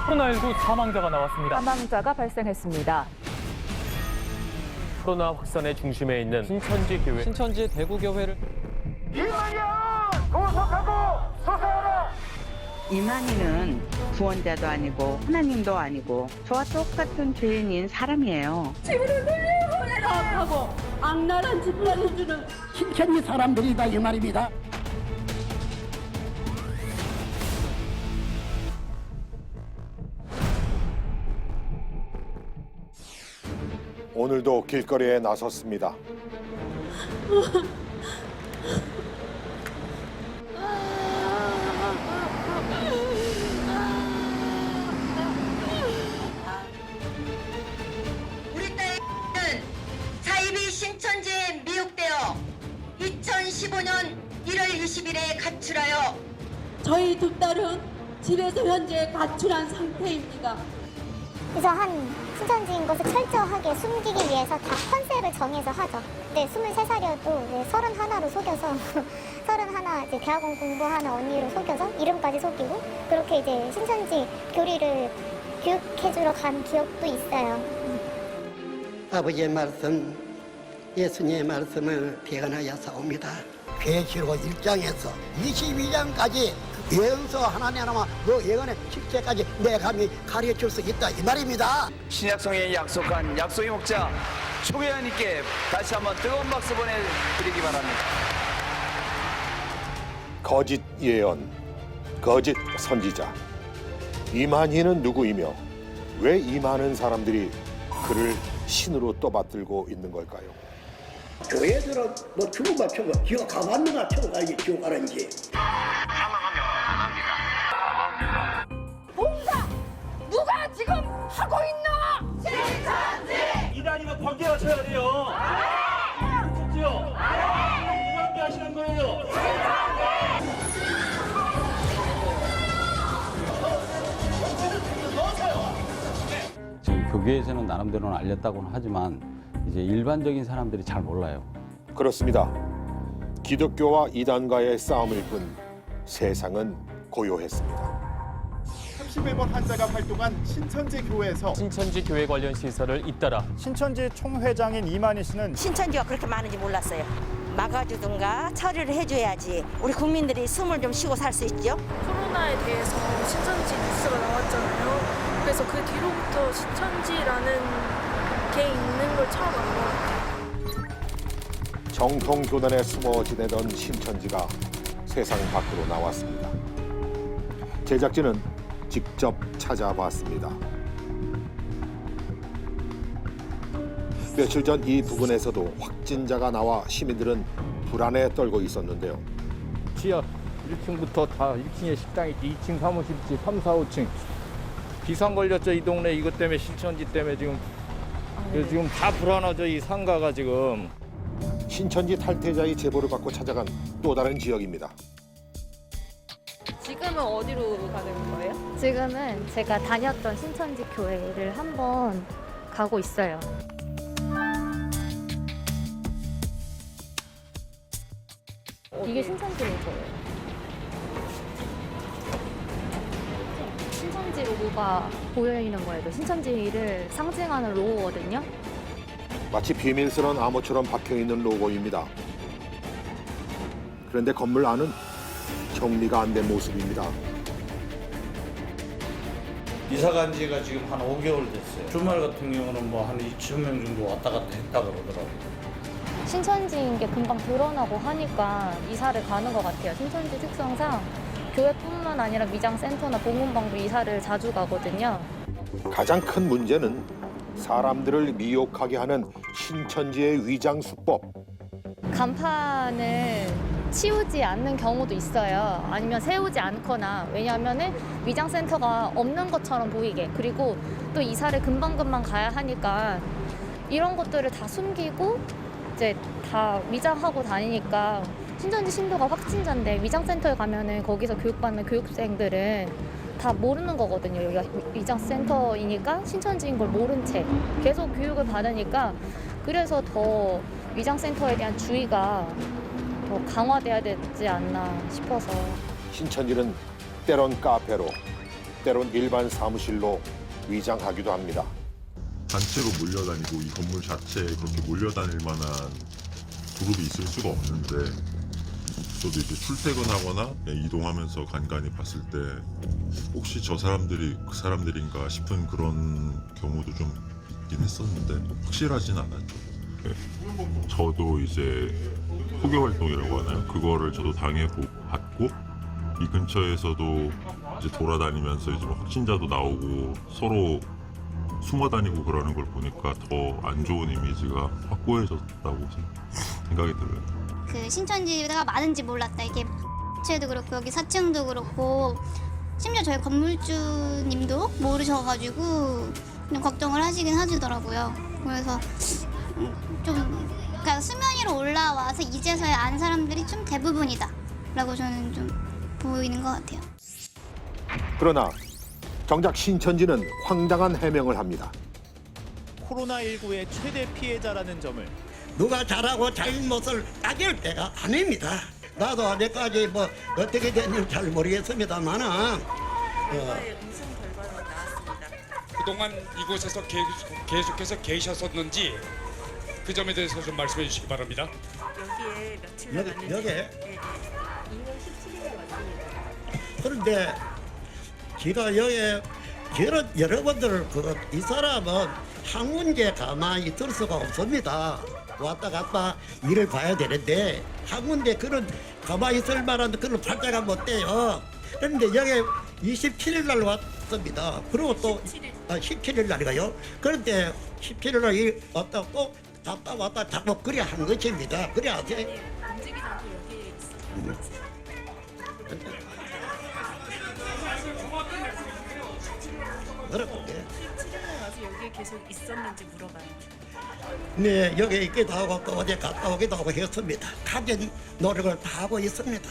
코로나19 사망자가 나왔습니다. 사망자가 발생했습니다. 코로나 확산의 중심에 있는 신천지 교회. 신천지 대구교회를 이만희야 구속하고 수사하라. 이만희는 구원자도 아니고 하나님도 아니고 저와 똑같은 죄인인 사람이에요. 하고 악랄한 짓을 해주는 신천지 사람들이다 이 말입니다. 오늘도 길거리에 나섰습니다. 우리 딸은 사이비 신천지에 미혹되어 2015년 1월 20일에 가출하여 저희 두 딸은 집에서 현재 가출한 상태입니다. 그래서 한 신천지인 것을 철저하게 숨기기 위해서 다 컨셉을 정해서 하죠. 네, 23살이어도 31로 속여서 31 이제 대학원 공부하는 언니로 속여서 이름까지 속이고 그렇게 이제 신천지 교리를 교육해주러 간 기억도 있어요. 아버지의 말씀, 예수님의 말씀을 대언하여 사옵니다. 계시록 1장에서 22장까지 예언서 하나님 그 예언의 실제까지 내 감히 가르쳐줄 수 있다 이 말입니다. 신약성에 약속한 약속의 목자 초계하님께 다시 한번 뜨거운 박수 보내드리기 바랍니다. 거짓 예언, 거짓 선지자. 이만희는 누구이며 왜 이 많은 사람들이 그를 신으로 떠받들고 있는 걸까요? 교회들은 뭐 죽음만 쳐고 기가 가만히가 쳐고 가야지 지옥 가는지. 뭔가 누가 지금 하고 있나? 신천지! 이단이면 번개가 쳐야 돼요. 그렇죠? 누가 함께 하시는 거예요? 지금 교계에서는 나름대로는 알렸다고는 하지만 이제 일반적인 사람들이 잘 몰라요. 그렇습니다. 기독교와 이단과의 싸움일 뿐 세상은 고요했습니다. 31번 한자가 활동한 신천지 교회에서 신천지 교회 관련 시설을 잇따라 신천지 총회장인 이만희 씨는 신천지가 그렇게 많은지 몰랐어요. 막아주든가 처리를 해줘야지 우리 국민들이 숨을 좀 쉬고 살 수 있죠. 코로나에 대해서 신천지 뉴스가 나왔잖아요. 그래서 그 뒤로부터 신천지라는 게 있는 걸 처음 안 것 같아요. 정통 교단에 숨어 지내던 신천지가 세상 밖으로 나왔습니다. 제작진은 직접 찾아봤습니다. 며칠 전 이 부근에서도 확진자가 나와 시민들은 불안에 떨고 있었는데요. 지하 1층부터 다 1층에 식당이 있지, 2층 사무실이지, 3, 4, 5층. 비상 걸렸죠, 이 동네. 이것 때문에 신천지 때문에 지금. 그래서 지금 다 불안하죠, 이 상가가 지금. 신천지 탈퇴자의 제보를 받고 찾아간 또 다른 지역입니다. 지금은 어디로 가는 거예요? 지금은 제가 다녔던 신천지 교회를 한번 가고 있어요. 이게 신천지 로고예요. 신천지 로고가 보여 있는 거예요. 신천지를 상징하는 로고거든요. 마치 비밀스러운 암호처럼 박혀있는 로고입니다. 그런데 건물 안은 정리가 안 된 모습입니다. 이사 간 지가 지금 한 5개월 됐어요. 주말 같은 경우는 뭐 한 2,000명 정도 왔다 갔다 했다 그러더라고요. 신천지인 게 금방 드러나고 하니까 이사를 가는 것 같아요. 신천지 특성상 교회뿐만 아니라 미장센터나 봉헌방도 이사를 자주 가거든요. 가장 큰 문제는 사람들을 미혹하게 하는 신천지의 위장 수법. 간판을 치우지 않는 경우도 있어요. 아니면 세우지 않거나. 왜냐하면 위장센터가 없는 것처럼 보이게. 그리고 또 이사를 금방금방 가야 하니까 이런 것들을 다 숨기고 이제 다 위장하고 다니니까 신천지 신도가 확진자인데 위장센터에 가면은 거기서 교육받는 교육생들은 다 모르는 거거든요. 여기가 위장센터이니까 신천지인 걸 모른 채 계속 교육을 받으니까 그래서 더 위장센터에 대한 주의가 더 강화돼야 되지 않나 싶어서. 신천지는 때론 카페로, 때론 일반 사무실로 위장하기도 합니다. 단체로 몰려다니고 이 건물 자체에 그렇게 몰려다닐 만한 그룹이 있을 수가 없는데, 저도 이제 출퇴근하거나 이동하면서 간간히 봤을 때 혹시 저 사람들이 그 사람들인가 싶은 그런 경우도 좀 있긴 했었는데 확실하진 않았죠. 저도 이제 포교 활동이라고 하나요? 그거를 저도 당해봤고, 이 근처에서도 이제 돌아다니면서 이제 확진자도 나오고 서로 숨어 다니고 그러는 걸 보니까 더 안 좋은 이미지가 확고해졌다고 생각이 들어요. 그 신천지가 많은지 몰랐다. 이게 채도 그렇고 여기 4층도 그렇고 심지어 저희 건물주님도 모르셔가지고 좀 걱정을 하시긴 하시더라고요. 그래서 좀 그러니까 수면 위로 올라와서 이제서야 아는 사람들이 좀 대부분이다라고 저는 좀 보이는 것 같아요. 그러나 정작 신천지는 황당한 해명을 합니다. 코로나19의 최대 피해자라는 점을 누가 잘하고 잘못을 따질 때가 아닙니다. 나도 아직까지 뭐 어떻게 됐는지 잘 모르겠습니다만은 그동안 이곳에서 계속해서 계셨었는지 그 점에 대해서 좀 말씀해 주시기 바랍니다. 여기에 며칠 남았는데 여기에? 2월 17일에 왔습니다. 그런데 제가 여기에 여러분들 이 사람은 학문제 가만히 있을 수가 없습니다. 왔다 갔다 일을 봐야 되는데 학문제 그런 가만히 있을 만한 그런 팔자가 못 돼요. 그런데 여기 27일 날 왔습니다. 그리고 또 17일 날인가요? 그런데 17일 날 왔다 또 갔다 왔다 자꾸 그래 한 것입니다. 그래 하세요. 움직이지 않고 여기에 있어요. 그렇군요. 17일에 와서 여기에 계속 있었는지 물어봐요. 네, 여기 있기도 하고 또 어제 갔다 오기도 하고 했습니다. 가진 노력을 다 하고 있습니다.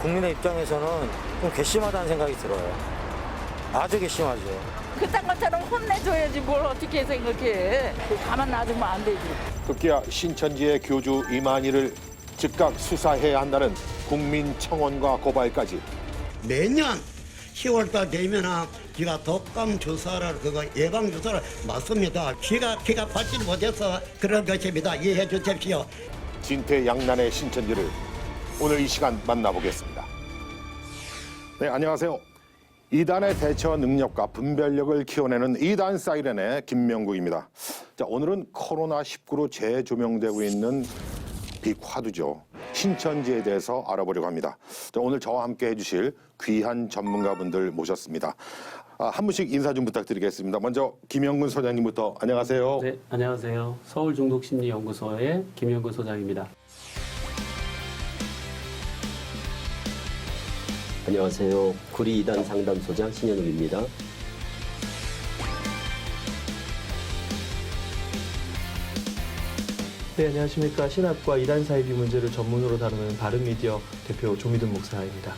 국민의 입장에서는 좀 괘씸하다는 생각이 들어요. 아주 괘씸하죠. 그딴 것처럼 혼내줘야지 뭘 어떻게 생각해. 가만 놔두면 안 되지. 급기야 신천지의 교주 이만희를 즉각 수사해야 한다는 국민 청원과 고발까지. 매년 10월달 되면은 제가 독감 주사를 예방 주사를 맞습니다. 제가 받지 못해서 그런 것입니다. 이해해 주십시오. 진퇴양난의 신천지를 오늘 이 시간 만나보겠습니다. 네, 안녕하세요. 이단의 대처 능력과 분별력을 키워내는 이단 사이렌의 김명국입니다. 자, 오늘은 코로나19로 재조명되고 있는 빅화두죠. 신천지에 대해서 알아보려고 합니다. 자, 오늘 저와 함께 해주실 귀한 전문가분들 모셨습니다. 한 분씩 인사 좀 부탁드리겠습니다. 먼저 김영근 소장님부터 안녕하세요. 네, 안녕하세요. 서울중독심리연구소의 김영근 소장입니다. 안녕하세요. 구리 이단 상담소장 신현욱입니다. 네, 안녕하십니까. 신학과 이단 사이비 문제를 전문으로 다루는 바른미디어 대표 조미든 목사입니다.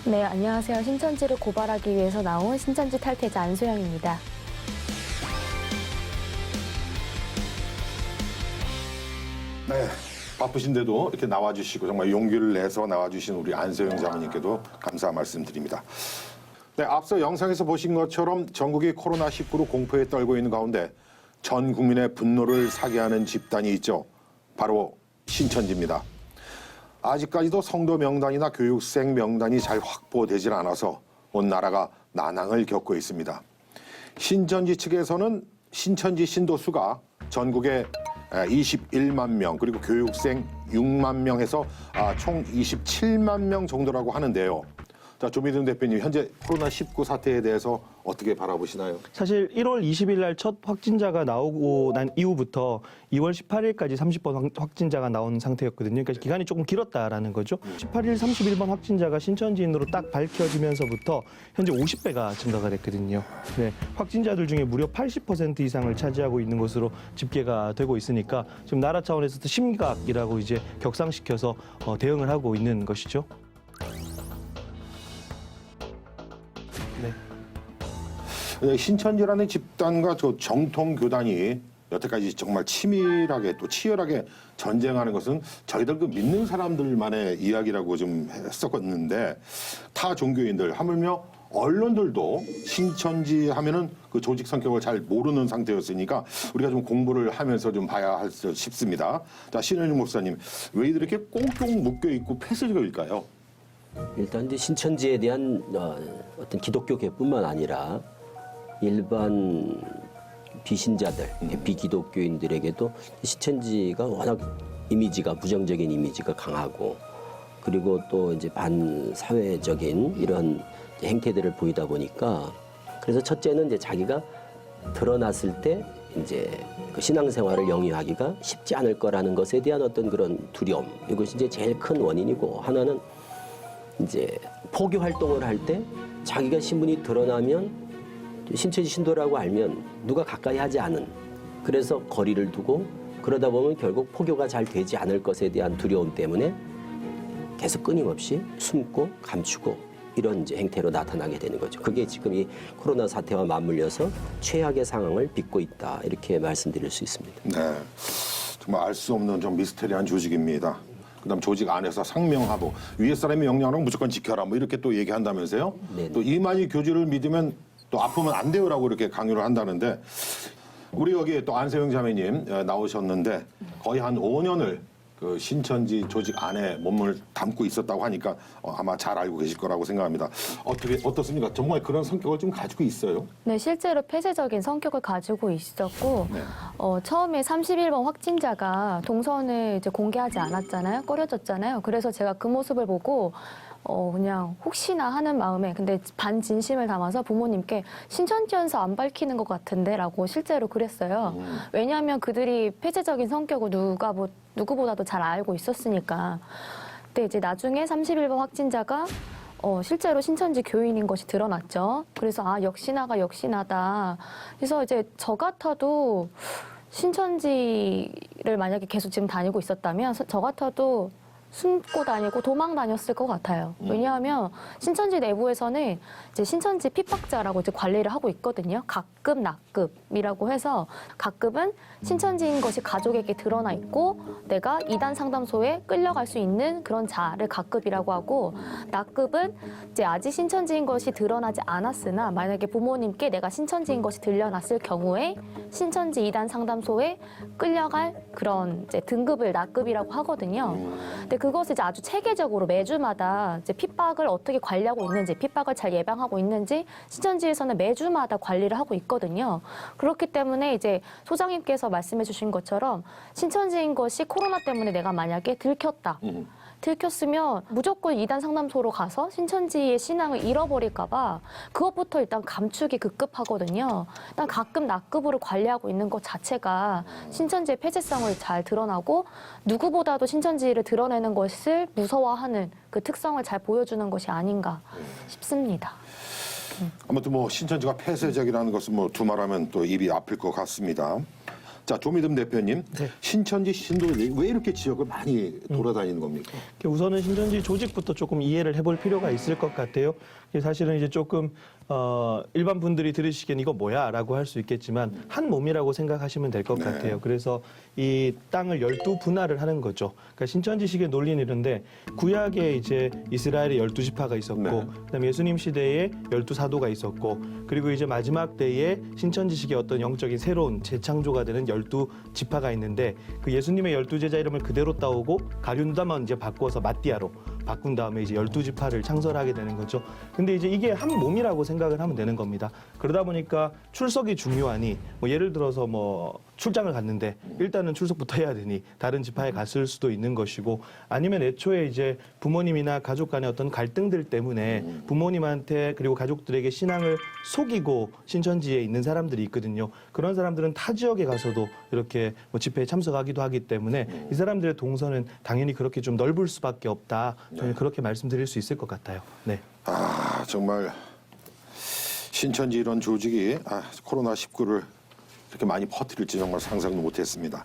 네, 안녕하세요. 신천지를 고발하기 위해서 나온 신천지 탈퇴자 안소영입니다. 네, 바쁘신데도 이렇게 나와주시고 정말 용기를 내서 나와주신 우리 안소영 자매님께도 감사 말씀드립니다. 네, 앞서 영상에서 보신 것처럼 전국이 코로나19로 공포에 떨고 있는 가운데 전 국민의 분노를 사게 하는 집단이 있죠. 바로 신천지입니다. 아직까지도 성도 명단이나 교육생 명단이 잘 확보되질 않아서 온 나라가 난항을 겪고 있습니다. 신천지 측에서는 신천지 신도수가 전국에 21만 명, 그리고 교육생 6만 명 해서 총 27만 명 정도라고 하는데요. 자, 조미든 대표님, 현재 코로나19 사태에 대해서 어떻게 바라보시나요? 사실 1월 20일 날 첫 확진자가 나오고 난 이후부터 2월 18일까지 30번 확진자가 나온 상태였거든요. 그러니까 기간이 조금 길었다라는 거죠. 18일 31번 확진자가 신천지인으로 딱 밝혀지면서부터 현재 50배가 증가가 됐거든요. 네, 확진자들 중에 무려 80% 이상을 차지하고 있는 것으로 집계가 되고 있으니까 지금 나라 차원에서도 심각이라고 이제 격상시켜서 대응을 하고 있는 것이죠. 네. 신천지라는 집단과 저 정통 교단이 여태까지 정말 치밀하게 또 치열하게 전쟁하는 것은 저희들 그 믿는 사람들만의 이야기라고 좀 했었는데 타 종교인들 하물며 언론들도 신천지 하면은 그 조직 성격을 잘 모르는 상태였으니까 우리가 좀 공부를 하면서 좀 봐야 할 싶습니다. 자, 신현희 목사님, 왜 이렇게 꽁꽁 묶여 있고 폐쇄적일까요? 일단 이제 신천지에 대한 어떤 기독교계뿐만 아니라 일반 비신자들, 비기독교인들에게도 신천지가 워낙 이미지가 부정적인 이미지가 강하고 그리고 또 이제 반사회적인 이런 행태들을 보이다 보니까 그래서 첫째는 이제 자기가 드러났을 때 이제 그 신앙생활을 영위하기가 쉽지 않을 거라는 것에 대한 어떤 그런 두려움, 이것이 이제 제일 큰 원인이고 하나는 이제 포교 활동을 할 때 자기가 신분이 드러나면 신천지 신도라고 알면 누가 가까이 하지 않은, 그래서 거리를 두고 그러다 보면 결국 포교가 잘 되지 않을 것에 대한 두려움 때문에 계속 끊임없이 숨고 감추고 이런 이제 행태로 나타나게 되는 거죠. 그게 지금 이 코로나 사태와 맞물려서 최악의 상황을 빚고 있다, 이렇게 말씀드릴 수 있습니다. 네, 정말 알 수 없는 좀 미스테리한 조직입니다. 그다음 조직 안에서 상명하고 위에 사람이 명령하면 무조건 지켜라 뭐 이렇게 또 얘기한다면서요. 네네. 또 이만희 교주를 믿으면 또 아프면 안 돼요라고 이렇게 강요를 한다는데 우리 여기에 또 안세영 자매님 나오셨는데 거의 한 5년을 그 신천지 조직 안에 몸을 담고 있었다고 하니까 아마 잘 알고 계실 거라고 생각합니다. 어떻습니까? 정말 그런 성격을 좀 가지고 있어요? 네, 실제로 폐쇄적인 성격을 가지고 있었고 네. 처음에 31번 확진자가 동선을 이제 공개하지 않았잖아요. 꺼려졌잖아요. 그래서 제가 그 모습을 보고 그냥 혹시나 하는 마음에 근데 반진심을 담아서 부모님께 신천지연서 안 밝히는 것 같은데 라고 실제로 그랬어요. 왜냐하면 그들이 폐쇄적인 성격을 누구보다도 잘 알고 있었으니까. 근데 이제 나중에 31번 확진자가 실제로 신천지 교인인 것이 드러났죠. 그래서 역시나다. 그래서 이제 저 같아도 신천지를 만약에 계속 지금 다니고 있었다면 저 같아도 숨고 다니고 도망 다녔을 것 같아요. 왜냐하면 신천지 내부에서는 이제 신천지 핍박자라고 이제 관리를 하고 있거든요. 각급, 낙급이라고 해서 각급은 신천지인 것이 가족에게 드러나 있고 내가 이단 상담소에 끌려갈 수 있는 그런 자를 각급이라고 하고 낙급은 이제 아직 신천지인 것이 드러나지 않았으나 만약에 부모님께 내가 신천지인 것이 들려났을 경우에 신천지 이단 상담소에 끌려갈 그런 이제 등급을 낙급이라고 하거든요. 근데 그것을 이제 아주 체계적으로 매주마다 이제 핍박을 어떻게 관리하고 있는지, 핍박을 잘 예방하고 있는지 신천지에서는 매주마다 관리를 하고 있거든요. 그렇기 때문에 이제 소장님께서 말씀해주신 것처럼 신천지인 것이 코로나 때문에 내가 만약에 들켰다. 들켰으면 무조건 이단 상담소로 가서 신천지의 신앙을 잃어버릴까봐 그것부터 일단 감추기 급급하거든요. 일단 각급 낙급으로 관리하고 있는 것 자체가 신천지의 폐쇄성을 잘 드러나고 누구보다도 신천지를 드러내는 것을 무서워하는 그 특성을 잘 보여주는 것이 아닌가 싶습니다. 아무튼 뭐 신천지가 폐쇄적이라는 것은 뭐 두말하면 또 입이 아플 것 같습니다. 자, 조미듬 대표님, 네. 신천지 신도들이 왜 이렇게 지역을 많이 돌아다니는 겁니까? 우선은 신천지 조직부터 조금 이해를 해볼 필요가 있을 것 같아요. 사실은 이제 조금 일반 분들이 들으시기엔 이거 뭐야라고 할 수 있겠지만 한 몸이라고 생각하시면 될 것 같아요. 그래서 이 땅을 12분할을 하는 거죠. 그러니까 신천지식의 논리는 이런데 구약에 이제 이스라엘의 12지파가 있었고 그다음에 예수님 시대에 12사도가 있었고 그리고 이제 마지막 때에 신천지식의 어떤 영적인 새로운 재창조가 되는 12지파가 있는데 그 예수님의 12제자 이름을 그대로 따오고 가룟다만 이제 바꿔서 마띠아로 바꾼 다음에 이제 12지파를 창설하게 되는 거죠. 근데 이제 이게 한 몸이라고 생각 생각을 하면 되는 겁니다. 그러다 보니까 출석이 중요하니 뭐 예를 들어서 뭐 출장을 갔는데 일단은 출석부터 해야 되니 다른 지파에 갔을 수도 있는 것이고, 아니면 애초에 이제 부모님이나 가족 간의 어떤 갈등들 때문에 부모님한테 그리고 가족들에게 신앙을 속이고 신천지에 있는 사람들이 있거든요. 그런 사람들은 타 지역에 가서도 이렇게 뭐 집회에 참석하기도 하기 때문에 이 사람들의 동선은 당연히 그렇게 좀 넓을 수밖에 없다. 저는 그렇게 말씀드릴 수 있을 것 같아요. 네. 아, 정말 신천지 이런 조직이 코로나19를 이렇게 많이 퍼뜨릴지 정말 상상도 못했습니다.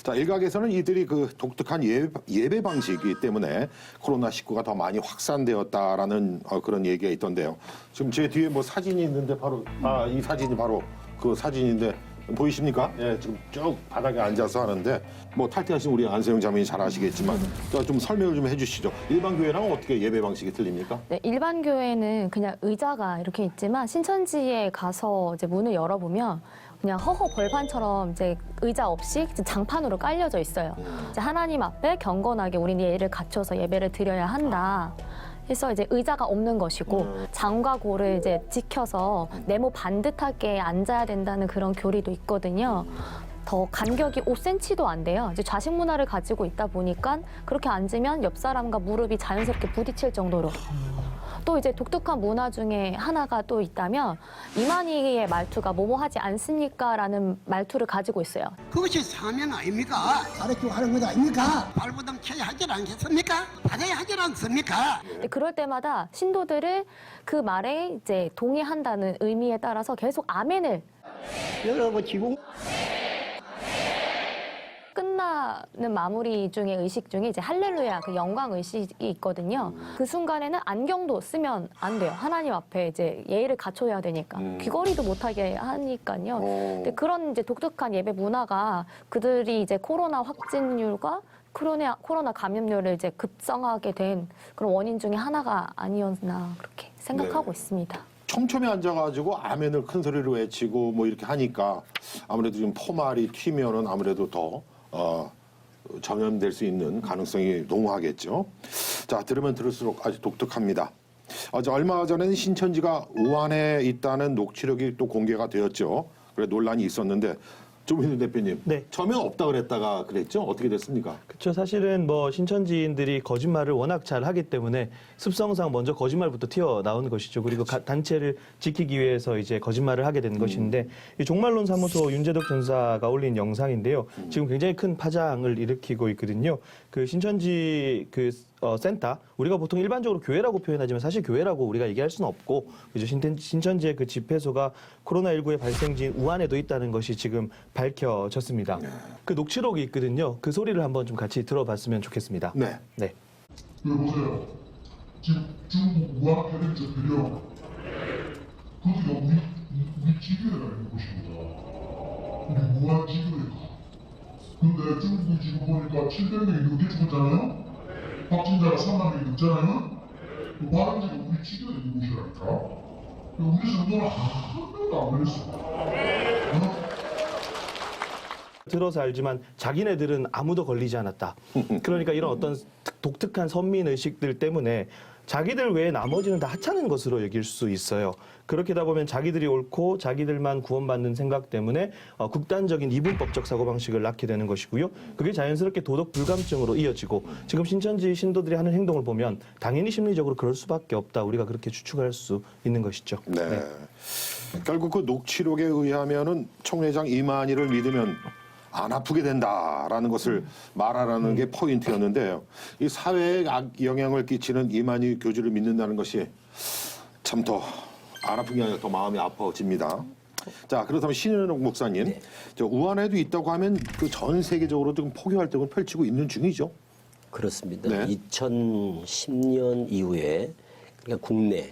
자, 일각에서는 이들이 그 독특한 예배 방식이기 때문에 코로나19가 더 많이 확산되었다라는 그런 얘기가 있던데요. 지금 제 뒤에 뭐 사진이 있는데 바로 이 사진이 바로 그 사진인데 보이십니까? 예, 지금 쭉 바닥에 앉아서 하는데 뭐 탈퇴하신 우리 안세영 자매님 잘 아시겠지만 좀 설명을 좀 해주시죠. 일반 교회랑 어떻게 예배 방식이 틀립니까? 네, 일반 교회는 그냥 의자가 이렇게 있지만 신천지에 가서 이제 문을 열어보면 그냥 허허 벌판처럼 이제 의자 없이 이제 장판으로 깔려져 있어요. 이제 하나님 앞에 경건하게 우리는 예의를 갖춰서 예배를 드려야 한다. 해서 이제 의자가 없는 것이고 장과 고를 이제 지켜서 네모 반듯하게 앉아야 된다는 그런 교리도 있거든요. 더 간격이 5cm도 안 돼요. 이제 좌식 문화를 가지고 있다 보니까 그렇게 앉으면 옆 사람과 무릎이 자연스럽게 부딪힐 정도로. 또 이제 독특한 문화 중에 하나가 또 있다면 이만희의 말투가 뭐뭐 하지 않습니까? 라는 말투를 가지고 있어요. 그것이 사명 아닙니까? 가르치고 하는 것 아닙니까? 발부담 쳐야 하지 않겠습니까? 받아야 하지 않습니까? 그럴 때마다 신도들을 그 말에 이제 동의한다는 의미에 따라서 계속 아멘을 여러분 지금 끝나는 마무리 중에 의식 중에 이제 할렐루야 그 영광 의식이 있거든요. 그 순간에는 안경도 쓰면 안 돼요. 하나님 앞에 이제 예의를 갖춰야 되니까 귀걸이도 못하게 하니까요. 근데 그런 이제 독특한 예배 문화가 그들이 이제 코로나 확진율과 코로나 감염률을 이제 급성하게 된 그런 원인 중에 하나가 아니었나 그렇게 생각하고 있습니다. 촘촘히 앉아가지고 아멘을 큰 소리로 외치고 뭐 이렇게 하니까 아무래도 좀 포말이 튀면은 아무래도 더 전염될 수 있는 가능성이 농후하겠죠. 자, 들으면 들을수록 아주 독특합니다. 얼마 전에는 신천지가 우한에 있다는 녹취록이 또 공개가 되었죠. 그래 논란이 있었는데 조민우 대표님, 네. 처음엔 없다 그랬다가 그랬죠? 어떻게 됐습니까? 그렇죠. 사실은 뭐 신천지인들이 거짓말을 워낙 잘 하기 때문에 습성상 먼저 거짓말부터 튀어나오는 것이죠. 그리고 단체를 지키기 위해서 이제 거짓말을 하게 된 것인데 이 종말론 사무소 윤재덕 전사가 올린 영상인데요. 지금 굉장히 큰 파장을 일으키고 있거든요. 그 신천지 센터, 우리가 보통 일반적으로 교회라고 표현하지만 사실 교회라고 우리가 얘기할 수는 없고, 그죠? 신천지의 그 집회소가 코로나19의 발생지인 우한에도 있다는 것이 지금 밝혀졌습니다. 그 녹취록이 있거든요. 그 소리를 한번 좀 같이 들어봤으면 좋겠습니다. 네. 네. 보세요. 지금 중국 우한 혈액자들이요. 거기가 우리 지교회가 있는 곳입니다. 우리 우한 지교회가. 근데 중국이 지금 보니까 700명이 넘게 죽었잖아요. 확진자가 3만 명이 넘잖아요. 그 발원지가 우리 지교회 있는 곳이라니까. 우리 정도는 한 명도 안 걸렸어. 들어서 알지만 자기네들은 아무도 걸리지 않았다. 그러니까 이런 어떤 독특한 선민 의식들 때문에 자기들 외에 나머지는 다 하찮은 것으로 여길 수 있어요. 그렇게 다 보면 자기들이 옳고 자기들만 구원받는 생각 때문에 극단적인 이분법적 사고방식을 낳게 되는 것이고요. 그게 자연스럽게 도덕 불감증으로 이어지고 지금 신천지 신도들이 하는 행동을 보면 당연히 심리적으로 그럴 수밖에 없다. 우리가 그렇게 추측할 수 있는 것이죠. 네. 결국 그 녹취록에 의하면은 총회장 이만희를 믿으면 안 아프게 된다라는 것을 말하라는 게 포인트였는데요. 이 사회에 영향을 끼치는 이만희 교주를 믿는다는 것이 참 더 안 아픈 게 아니라 더 마음이 아파집니다. 자, 그렇다면 신현옥 목사님, 저 우한에도 있다고 하면 그 전 세계적으로 지금 포교 활동을 펼치고 있는 중이죠? 그렇습니다. 네. 2010년 이후에 그러니까 국내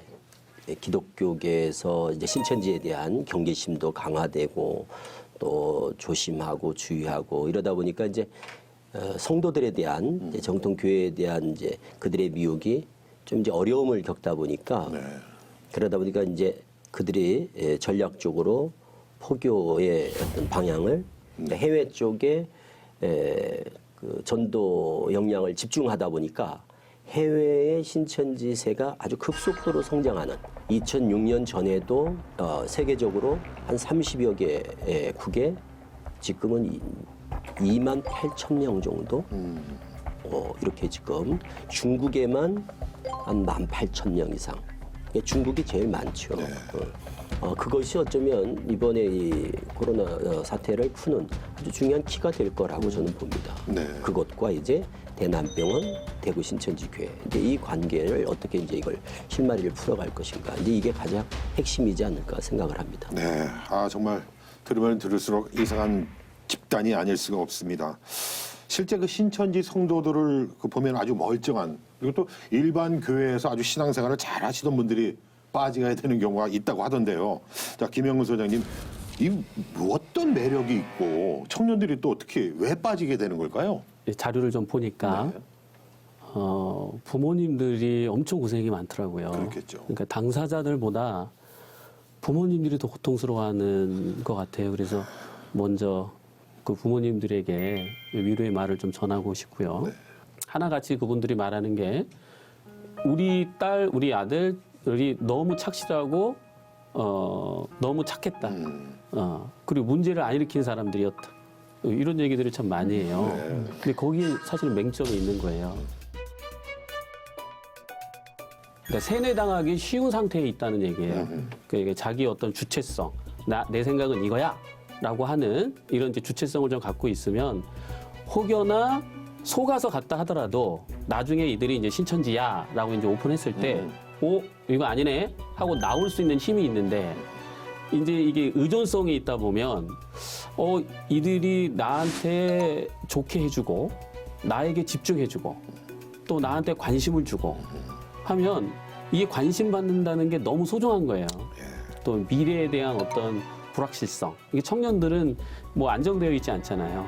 기독교계에서 이제 신천지에 대한 경계심도 강화되고 또 조심하고 주의하고 이러다 보니까 이제 성도들에 대한 이제 정통 교회에 대한 이제 그들의 미혹이 좀 이제 어려움을 겪다 보니까 그러다 보니까 이제 그들이 전략적으로 포교의 어떤 방향을 해외 쪽에 그 전도 역량을 집중하다 보니까 해외의 신천지세가 아주 급속도로 성장하는 2006년 전에도 세계적으로 한 30여 개의 국에 지금은 2만 8천 명 정도 이렇게 지금 중국에만 한 1만 8천 명 이상. 중국이 제일 많죠. 그것이 어쩌면 이번에 이 코로나 사태를 푸는 아주 중요한 키가 될 거라고 저는 봅니다. 그것과 이제 대남병원, 대구 신천지교회 이제 이 관계를 어떻게 이제 이걸 실마리를 풀어갈 것인가 이제 이게 가장 핵심이지 않을까 생각을 합니다. 네, 정말 들으면 들을수록 이상한 집단이 아닐 수가 없습니다. 실제 그 신천지 성도들을 보면 아주 멀쩡한 그리고 또 일반 교회에서 아주 신앙생활을 잘 하시던 분들이 빠지게 되는 경우가 있다고 하던데요. 자, 김영근 소장님, 이 어떤 매력이 있고 청년들이 또 어떻게 왜 빠지게 되는 걸까요? 자료를 좀 보니까 부모님들이 엄청 고생이 많더라고요. 그렇겠죠. 그러니까 당사자들보다 부모님들이 더 고통스러워하는 것 같아요. 그래서 먼저 그 부모님들에게 위로의 말을 좀 전하고 싶고요. 하나같이 그분들이 말하는 게 우리 딸, 우리 아들이 너무 착실하고 너무 착했다. 그리고 문제를 안 일으킨 사람들이었다. 이런 얘기들을 참 많이 해요. 근데 거기에 사실은 맹점이 있는 거예요. 그러니까 세뇌당하기 쉬운 상태에 있다는 얘기예요. 그러니까 자기 어떤 주체성, 내 생각은 이거야 라고 하는 이런 이제 주체성을 좀 갖고 있으면 혹여나 속아서 갔다 하더라도 나중에 이들이 이제 신천지야 라고 이제 오픈했을 때 이거 아니네 하고 나올 수 있는 힘이 있는데 이제 이게 의존성이 있다 보면 이들이 나한테 좋게 해주고 나에게 집중해주고 또 나한테 관심을 주고 하면 이게 관심 받는다는 게 너무 소중한 거예요. 또 미래에 대한 어떤 불확실성. 이게 청년들은 뭐 안정되어 있지 않잖아요.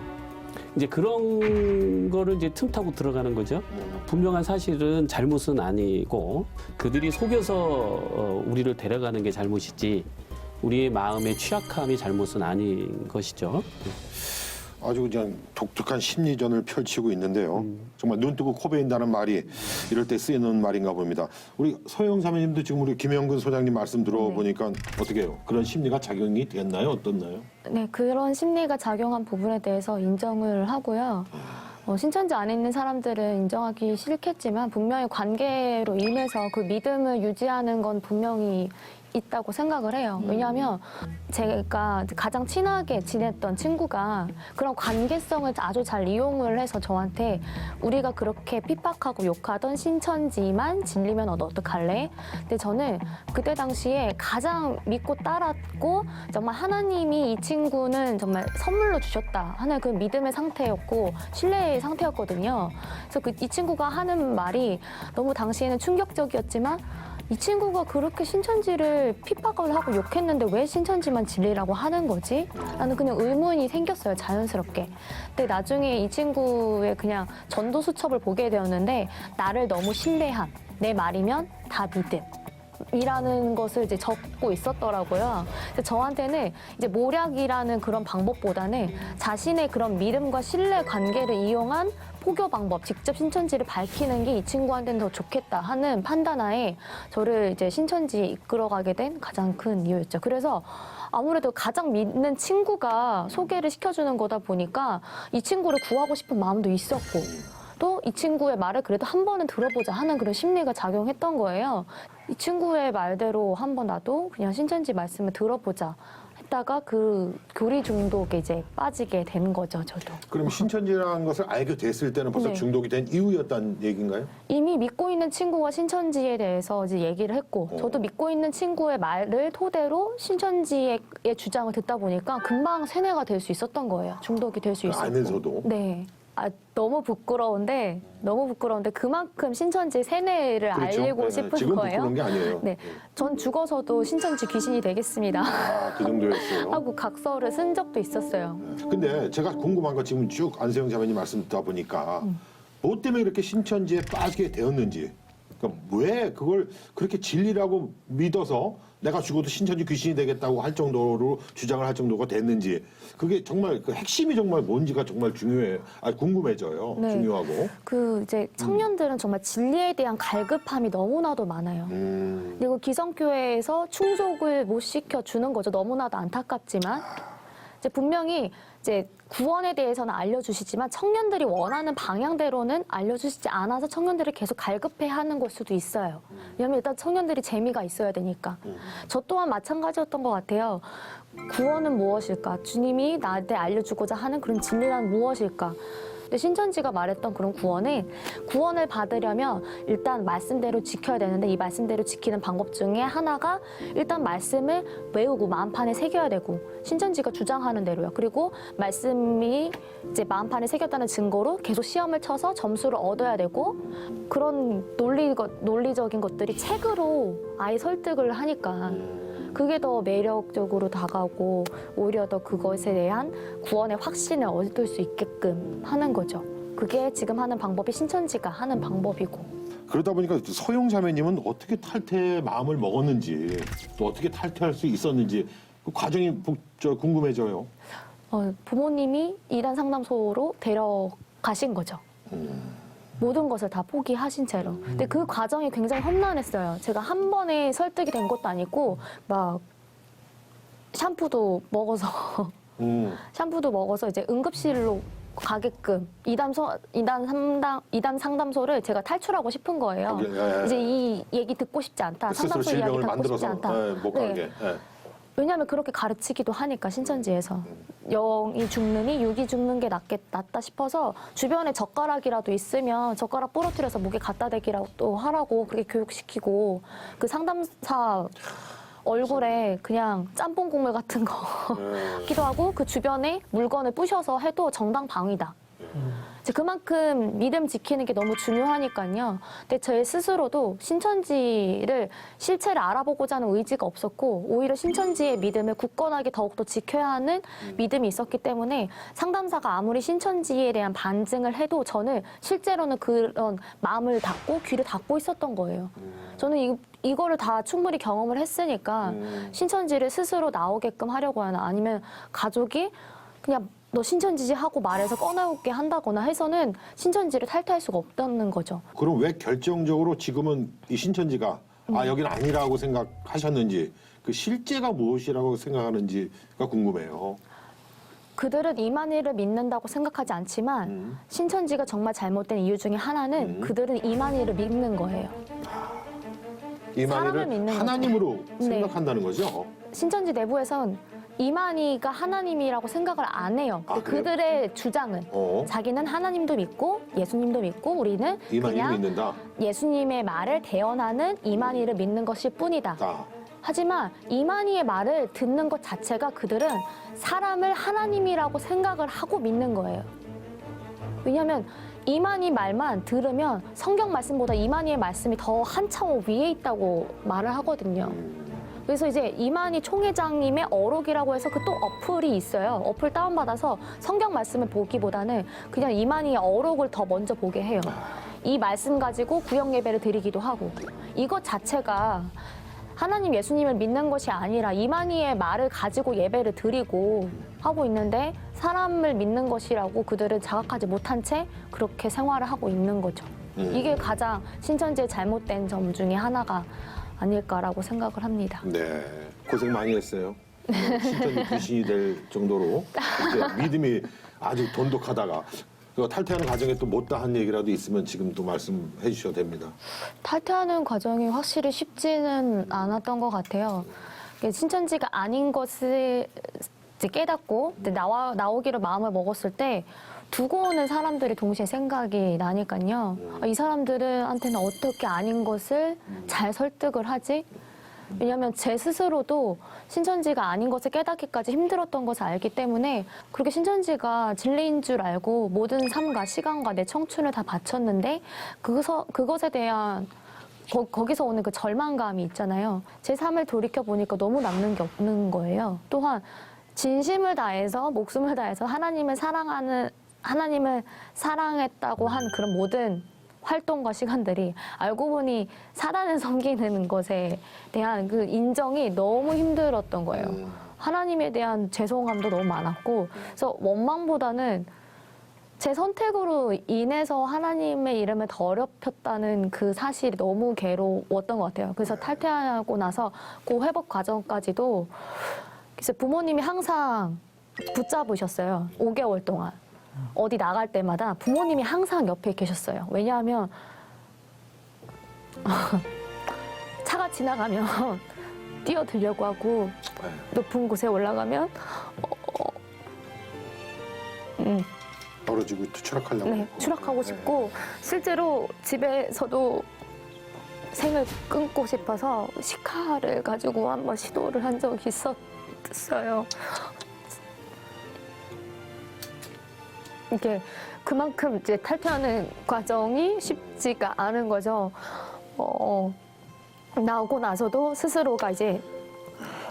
이제 그런 거를 이제 틈타고 들어가는 거죠. 분명한 사실은 잘못은 아니고 그들이 속여서 우리를 데려가는 게 잘못이지 우리의 마음의 취약함이 잘못은 아닌 것이죠. 아주 그냥 독특한 심리전을 펼치고 있는데요. 정말 눈 뜨고 코 베인다는 말이 이럴 때 쓰이는 말인가 봅니다. 우리 서영 사모님도 지금 우리 김영근 소장님 말씀 들어보니까 어떻게 해요? 그런 심리가 작용이 됐나요? 어떻나요? 네, 그런 심리가 작용한 부분에 대해서 인정을 하고요. 신천지 안에 있는 사람들은 인정하기 싫겠지만 분명히 관계로 인해서 그 믿음을 유지하는 건 분명히 있다고 생각을 해요. 왜냐하면 제가 가장 친하게 지냈던 친구가 그런 관계성을 아주 잘 이용을 해서 저한테 우리가 그렇게 핍박하고 욕하던 신천지만 진리면 어떡할래? 근데 저는 그때 당시에 가장 믿고 따랐고 정말 하나님이 이 친구는 정말 선물로 주셨다 하는 그 믿음의 상태였고 신뢰의 상태였거든요. 그래서 이 친구가 하는 말이 너무 당시에는 충격적이었지만 이 친구가 그렇게 신천지를 핍박을 하고 욕했는데 왜 신천지만 진리라고 하는 거지? 라는 그냥 의문이 생겼어요, 자연스럽게. 근데 나중에 이 친구의 그냥 전도 수첩을 보게 되었는데 나를 너무 신뢰함, 내 말이면 다 믿음. 이라는 것을 이제 적고 있었더라고요. 근데 저한테는 이제 모략이라는 그런 방법보다는 자신의 그런 믿음과 신뢰 관계를 이용한 포교 방법, 직접 신천지를 밝히는 게 이 친구한테는 더 좋겠다 하는 판단하에 저를 이제 신천지에 이끌어가게 된 가장 큰 이유였죠. 그래서 아무래도 가장 믿는 친구가 소개를 시켜주는 거다 보니까 이 친구를 구하고 싶은 마음도 있었고 또 이 친구의 말을 그래도 한 번은 들어보자 하는 그런 심리가 작용했던 거예요. 이 친구의 말대로 한 번 나도 그냥 신천지 말씀을 들어보자 했다가 그 교리 중독에 이제 빠지게 된 거죠, 저도. 그럼 신천지라는 것을 알게 됐을 때는 벌써 네. 중독이 된 이후였다는 얘기인가요? 이미 믿고 있는 친구가 신천지에 대해서 이제 얘기를 했고 저도 믿고 있는 친구의 말을 토대로 신천지의 주장을 듣다 보니까 금방 세뇌가 될 수 있었던 거예요. 중독이 될 수 있었고. 알면서도? 네. 너무 부끄러운데 그만큼 신천지 세뇌를 그렇죠. 알리고 싶은 지금 거예요. 부끄러운 게 아니에요. 네, 전 죽어서도 신천지 귀신이 되겠습니다. 그 정도였어요. 하고 각서를 쓴 적도 있었어요. 근데 제가 궁금한 거 지금 쭉 안세영 자매님 말씀 듣다 보니까 뭐 때문에 이렇게 신천지에 빠지게 되었는지 그러니까 왜 그걸 그렇게 진리라고 믿어서 내가 죽어도 신천지 귀신이 되겠다고 할 정도로 주장을 할 정도가 됐는지 그게 정말 그 핵심이 정말 뭔지가 정말 궁금해져요. 네. 중요하고. 그 이제 청년들은 정말 진리에 대한 갈급함이 너무나도 많아요. 그리고 기성교회에서 충족을 못 시켜주는 거죠. 너무나도 안타깝지만 이제 분명히 이제 구원에 대해서는 알려주시지만 청년들이 원하는 방향대로는 알려주시지 않아서 청년들이 계속 갈급해하는 걸 수도 있어요. 왜냐하면 일단 청년들이 재미가 있어야 되니까. 저 또한 마찬가지였던 것 같아요. 구원은 무엇일까? 주님이 나한테 알려주고자 하는 그런 진리란 무엇일까? 근데 신천지가 말했던 그런 구원을 받으려면 일단 말씀대로 지켜야 되는데 이 말씀대로 지키는 방법 중에 하나가 일단 말씀을 외우고 마음판에 새겨야 되고 신천지가 주장하는 대로요. 그리고 말씀이 이제 마음판에 새겼다는 증거로 계속 시험을 쳐서 점수를 얻어야 되고 그런 논리적인 것들이 책으로 아예 설득을 하니까 그게 더 매력적으로 다가오고 오히려 더 그것에 대한 구원의 확신을 얻을 수 있게끔 하는 거죠. 그게 지금 하는 방법이 신천지가 하는 방법이고. 그러다 보니까 서용 자매님은 어떻게 탈퇴의 마음을 먹었는지 또 어떻게 탈퇴할 수 있었는지 그 과정이 궁금해져요. 부모님이 이단 상담소로 데려가신 거죠. 모든 것을 다 포기하신 채로. 근데 그 과정이 굉장히 험난했어요. 제가 한 번에 설득이 된 것도 아니고 막 샴푸도 먹어서 이제 응급실로 가게끔 이단 상담소를 제가 탈출하고 싶은 거예요. 이제 이 얘기 듣고 싶지 않다. 상담소 이야기 듣고 싶지 않다. 못 가게. 네. 왜냐하면 그렇게 가르치기도 하니까 신천지에서 0이 죽느니 6이 죽는 게 낫다 싶어서 주변에 젓가락이라도 있으면 젓가락 부러뜨려서 목에 갖다 대기라도 하라고 그렇게 교육시키고 그 상담사 얼굴에 그냥 짬뽕 국물 같은 거 기도하고 그 주변에 물건을 부셔서 해도 정당방위다. 이제 그만큼 믿음 지키는 게 너무 중요하니까요. 근데 제 스스로도 신천지를 실체를 알아보고자 하는 의지가 없었고 오히려 신천지의 믿음을 굳건하게 더욱더 지켜야 하는 믿음이 있었기 때문에 상담사가 아무리 신천지에 대한 반증을 해도 저는 실제로는 그런 마음을 닫고 귀를 닫고 있었던 거예요. 저는 이거를 다 충분히 경험을 했으니까 신천지를 스스로 나오게끔 하려고 하나 아니면 가족이 그냥 너 신천지지 하고 말해서 꺼내오게 한다거나 해서는 신천지를 탈퇴할 수가 없다는 거죠. 그럼 왜 결정적으로 지금은 이 신천지가 여기는 아니라고 생각하셨는지 그 실제가 무엇이라고 생각하는지가 궁금해요. 그들은 이만희를 믿는다고 생각하지 않지만 신천지가 정말 잘못된 이유 중에 하나는 그들은 이만희를 믿는 거예요. 이만희를 하나님으로 생각한다는 거죠? 신천지 내부에선 이만희가 하나님이라고 생각을 안 해요. 그들의 주장은 자기는 하나님도 믿고 예수님도 믿고 우리는 그냥 믿는다. 예수님의 말을 대언하는 이만희를 믿는 것일 뿐이다. 하지만 이만희의 말을 듣는 것 자체가 그들은 사람을 하나님이라고 생각을 하고 믿는 거예요. 왜냐하면 이만희 말만 들으면 성경 말씀보다 이만희의 말씀이 더 한 차원 위에 있다고 말을 하거든요. 그래서 이제 이만희 총회장님의 어록이라고 해서 그 또 어플이 있어요. 어플 다운받아서 성경 말씀을 보기보다는 그냥 이만희의 어록을 더 먼저 보게 해요. 이 말씀 가지고 구역 예배를 드리기도 하고 이것 자체가 하나님 예수님을 믿는 것이 아니라 이만희의 말을 가지고 예배를 드리고 하고 있는데 사람을 믿는 것이라고 그들은 자각하지 못한 채 그렇게 생활을 하고 있는 거죠. 이게 가장 신천지의 잘못된 점 중에 하나가 아닐까라고 생각을 합니다. 네, 고생 많이 했어요. 신천지 귀신이 될 정도로 믿음이 아주 돈독하다가 탈퇴하는 과정에 또 못다한 얘기라도 있으면 지금 또 말씀해 주셔도 됩니다. 탈퇴하는 과정이 확실히 쉽지는 않았던 것 같아요. 신천지가 아닌 것을 이제 깨닫고 나오기를 마음을 먹었을 때 두고 오는 사람들이 동시에 생각이 나니까요. 이 사람들한테는 어떻게 아닌 것을 잘 설득을 하지? 왜냐하면 제 스스로도 신천지가 아닌 것을 깨닫기까지 힘들었던 것을 알기 때문에 그렇게 신천지가 진리인 줄 알고 모든 삶과 시간과 내 청춘을 다 바쳤는데 그것에 대한 거기서 오는 그 절망감이 있잖아요. 제 삶을 돌이켜보니까 너무 남는 게 없는 거예요. 또한 진심을 다해서 목숨을 다해서 하나님을 사랑했다고 한 그런 모든 활동과 시간들이 알고 보니 사단을 섬기는 것에 대한 그 인정이 너무 힘들었던 거예요. 하나님에 대한 죄송함도 너무 많았고, 그래서 원망보다는 제 선택으로 인해서 하나님의 이름을 더럽혔다는 그 사실이 너무 괴로웠던 것 같아요. 그래서 탈퇴하고 나서 그 회복 과정까지도 그래서 부모님이 항상 붙잡으셨어요. 5개월 동안. 어디 나갈 때마다 부모님이 항상 옆에 계셨어요. 왜냐하면 차가 지나가면 뛰어들려고 하고 높은 곳에 올라가면 떨어지고 추락하려고. 네, 추락하고 싶고 실제로 집에서도 생을 끊고 싶어서 시카를 가지고 한번 시도를 한 적이 있었어요. 이게 그만큼 이제 탈퇴하는 과정이 쉽지가 않은 거죠. 나오고 나서도 스스로가 이제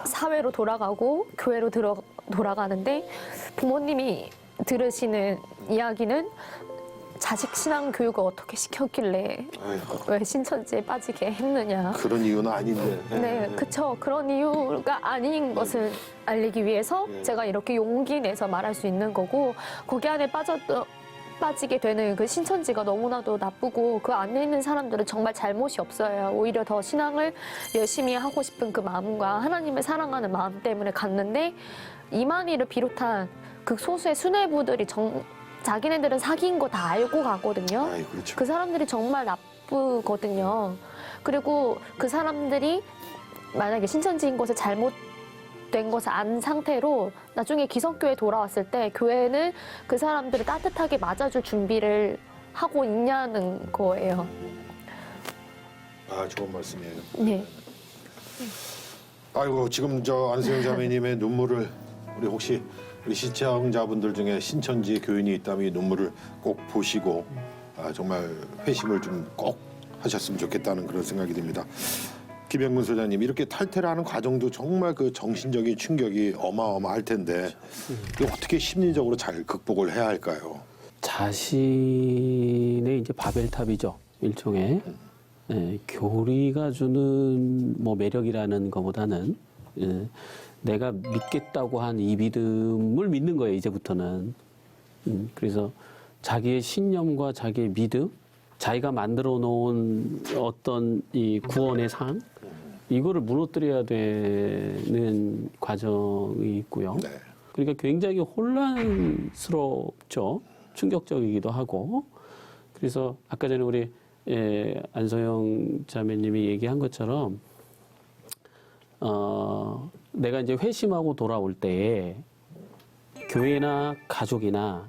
사회로 돌아가고 교회로 돌아가는데 부모님이 들으시는 이야기는 자식 신앙 교육을 어떻게 시켰길래 왜 신천지에 빠지게 했느냐. 그런 이유는 아닌데. 네, 그쵸. 그런 이유가 아닌 것을 알리기 위해서 제가 이렇게 용기 내서 말할 수 있는 거고, 거기 안에 빠지게 되는 그 신천지가 너무나도 나쁘고 그 안에 있는 사람들은 정말 잘못이 없어요. 오히려 더 신앙을 열심히 하고 싶은 그 마음과 하나님을 사랑하는 마음 때문에 갔는데, 이만희를 비롯한 그 소수의 수뇌부들이 자기네들은 사기인 거 다 알고 가거든요. 그렇죠. 그 사람들이 정말 나쁘거든요. 그리고 그 사람들이 만약에 신천지인 것을 잘못된 것을 안 상태로 나중에 기성교회 돌아왔을 때 교회는 그 사람들을 따뜻하게 맞아줄 준비를 하고 있냐는 거예요. 아, 좋은 말씀이에요. 네. 아이고, 지금 저 안세영 자매님의 눈물을 우리 시청자분들 중에 신천지 교인이 있다면 이 눈물을 꼭 보시고 정말 회심을 좀 꼭 하셨으면 좋겠다는 그런 생각이 듭니다. 김영근 소장님, 이렇게 탈퇴를 하는 과정도 정말 그 정신적인 충격이 어마어마할 텐데 이거 어떻게 심리적으로 잘 극복을 해야 할까요? 자신의 이제 바벨탑이죠, 일종의. 교리가 주는 뭐 매력이라는 것보다는 내가 믿겠다고 한 이 믿음을 믿는 거예요, 이제부터는. 그래서 자기의 신념과 자기의 믿음, 자기가 만들어 놓은 어떤 이 구원의 상, 이거를 무너뜨려야 되는 과정이 있고요. 그러니까 굉장히 혼란스럽죠. 충격적이기도 하고. 그래서 아까 전에 우리 안소영 자매님이 얘기한 것처럼 내가 이제 회심하고 돌아올 때에 교회나 가족이나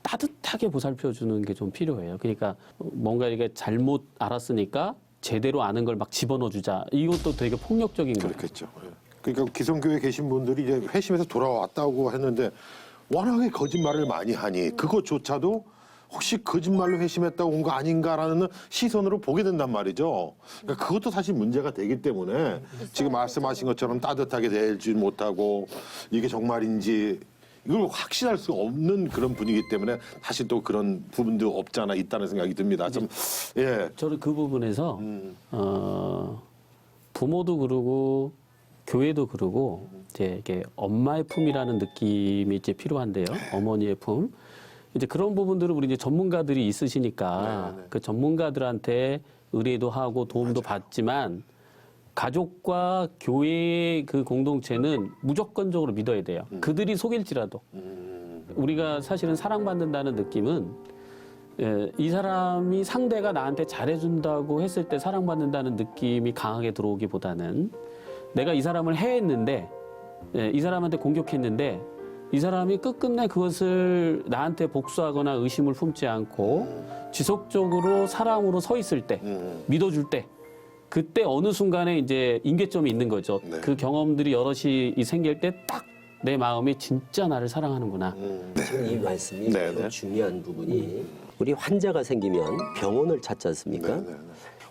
따뜻하게 보살펴 주는 게 좀 필요해요. 그러니까 뭔가 이게 잘못 알았으니까 제대로 아는 걸 막 집어넣어 주자. 이것도 되게 폭력적인 거예요. 그렇겠죠. 그러니까 기성교회 계신 분들이 이제 회심해서 돌아왔다고 했는데 워낙에 거짓말을 많이 하니 그것조차도 혹시 거짓말로 회심했다고 온 거 아닌가라는 시선으로 보게 된단 말이죠. 그러니까 그것도 사실 문제가 되기 때문에 지금 말씀하신 것처럼 따뜻하게 대하지 못하고 이게 정말인지 이걸 확신할 수 없는 그런 분위기 때문에 사실 또 그런 부분도 없지 않아 있다는 생각이 듭니다. 좀 저는 그 부분에서 부모도 그러고 교회도 그러고 이제 이게 엄마의 품이라는 느낌이 이제 필요한데요. 어머니의 품. 이제 그런 부분들은 우리 이제 전문가들이 있으시니까 그 전문가들한테 의뢰도 하고 도움도 받지만 가족과 교회의 그 공동체는 무조건적으로 믿어야 돼요. 그들이 속일지라도. 우리가 사실은 사랑받는다는 느낌은 이 사람이 상대가 나한테 잘해준다고 했을 때 사랑받는다는 느낌이 강하게 들어오기보다는 내가 이 사람을 해했는데 이 사람한테 공격했는데 이 사람이 끝끝내 그것을 나한테 복수하거나 의심을 품지 않고 지속적으로 사랑으로 서 있을 때, 믿어줄 때, 그때 어느 순간에 이제 임계점이 있는 거죠. 그 경험들이 여럿이 생길 때 딱 내 마음이 진짜 나를 사랑하는구나. 지금 이 말씀이 좀 중요한 부분이 우리 환자가 생기면 병원을 찾지 않습니까?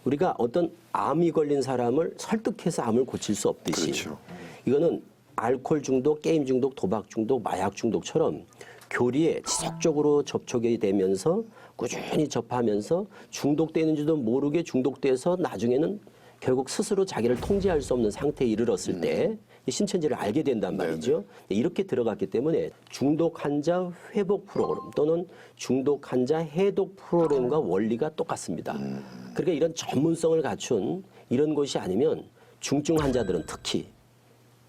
우리가 어떤 암이 걸린 사람을 설득해서 암을 고칠 수 없듯이 이거는 알코올 중독, 게임 중독, 도박 중독, 마약 중독처럼 교리에 지속적으로 접촉이 되면서 꾸준히 접하면서 중독되는지도 모르게 중독돼서 나중에는 결국 스스로 자기를 통제할 수 없는 상태에 이르렀을 때 신천지를 알게 된단 말이죠. 이렇게 들어갔기 때문에 중독 환자 회복 프로그램 또는 중독 환자 해독 프로그램과 원리가 똑같습니다. 그러니까 이런 전문성을 갖춘 이런 곳이 아니면 중증 환자들은 특히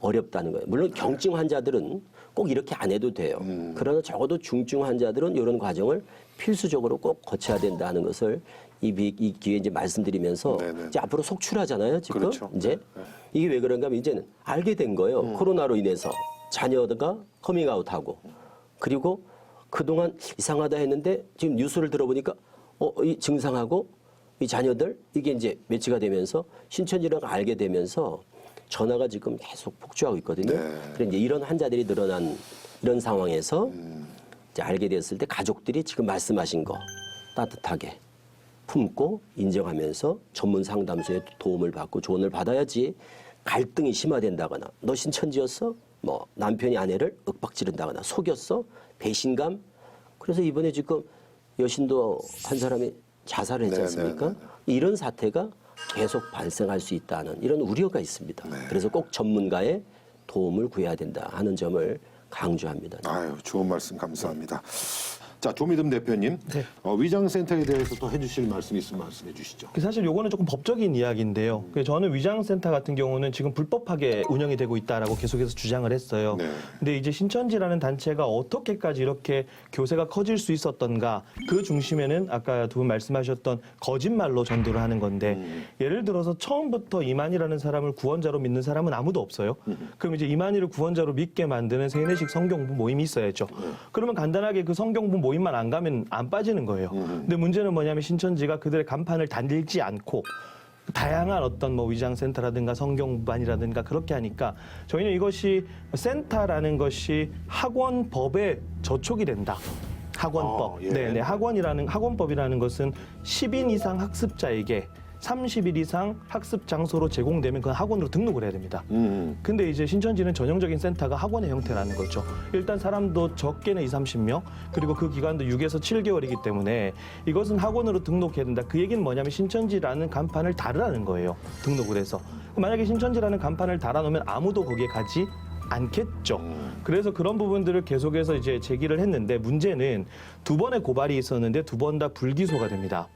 어렵다는 거예요. 물론 경증 환자들은 꼭 이렇게 안 해도 돼요. 그러나 적어도 중증 환자들은 이런 과정을 필수적으로 꼭 거쳐야 된다는 것을 이 기회에 이제 말씀드리면서 이제 앞으로 속출하잖아요. 지금 그렇죠. 이제 이게 왜 그런가 하면 이제는 알게 된 거예요. 코로나로 인해서 자녀가 커밍아웃하고 그리고 그동안 이상하다 했는데 지금 뉴스를 들어보니까 이 증상하고 이 자녀들 이게 이제 매치가 되면서 신천지라는 걸 알게 되면서 전화가 지금 계속 폭주하고 있거든요. 그래서 이제 이런 환자들이 늘어난 이런 상황에서 이제 알게 됐을 때 가족들이 지금 말씀하신 거 따뜻하게 품고 인정하면서 전문 상담소에 도움을 받고 조언을 받아야지 갈등이 심화된다거나 너 신천지였어? 뭐 남편이 아내를 윽박지른다거나 속였어? 배신감? 그래서 이번에 지금 여신도 한 사람이 자살을 했지 않습니까? 이런 사태가 계속 발생할 수 있다는 이런 우려가 있습니다. 그래서 꼭 전문가의 도움을 구해야 된다 하는 점을 강조합니다. 아유, 좋은 말씀 감사합니다. 자, 조미듬 대표님, 위장센터에 대해서 또 해주실 말씀 있으면 말씀해 주시죠. 사실 요거는 조금 법적인 이야기인데요. 저는 위장센터 같은 경우는 지금 불법하게 운영이 되고 있다라고 계속해서 주장을 했어요. 근데 이제 신천지라는 단체가 어떻게까지 이렇게 교세가 커질 수 있었던가 그 중심에는 아까 두 분 말씀하셨던 거짓말로 전도를 하는 건데 예를 들어서 처음부터 이만희라는 사람을 구원자로 믿는 사람은 아무도 없어요. 그럼 이제 이만희를 구원자로 믿게 만드는 세뇌식 성경부 모임이 있어야죠. 그러면 간단하게 그 성경부 모임만 안 가면 안 빠지는 거예요. 근데 문제는 뭐냐면 신천지가 그들의 간판을 단dir지 않고 다양한 어떤 뭐 위장센터라든가 성경반이라든가 그렇게 하니까 저희는 이것이 센터라는 것이 학원법에 저촉이 된다. 학원법. 네네. 학원법이라는 것은 10인 이상 학습자에게 30일 이상 학습 장소로 제공되면 그 학원으로 등록을 해야 됩니다. 근데 이제 신천지는 전형적인 센터가 학원의 형태라는 거죠. 일단 사람도 적게는 20-30명, 그리고 그 기간도 6에서 7개월이기 때문에 이것은 학원으로 등록해야 된다. 그 얘기는 뭐냐면 신천지라는 간판을 달으라는 거예요. 등록을 해서. 만약에 신천지라는 간판을 달아놓으면 아무도 거기에 가지 않겠죠. 그래서 그런 부분들을 계속해서 이제 제기를 했는데 문제는 두 번의 고발이 있었는데 두 번 다 불기소가 됩니다.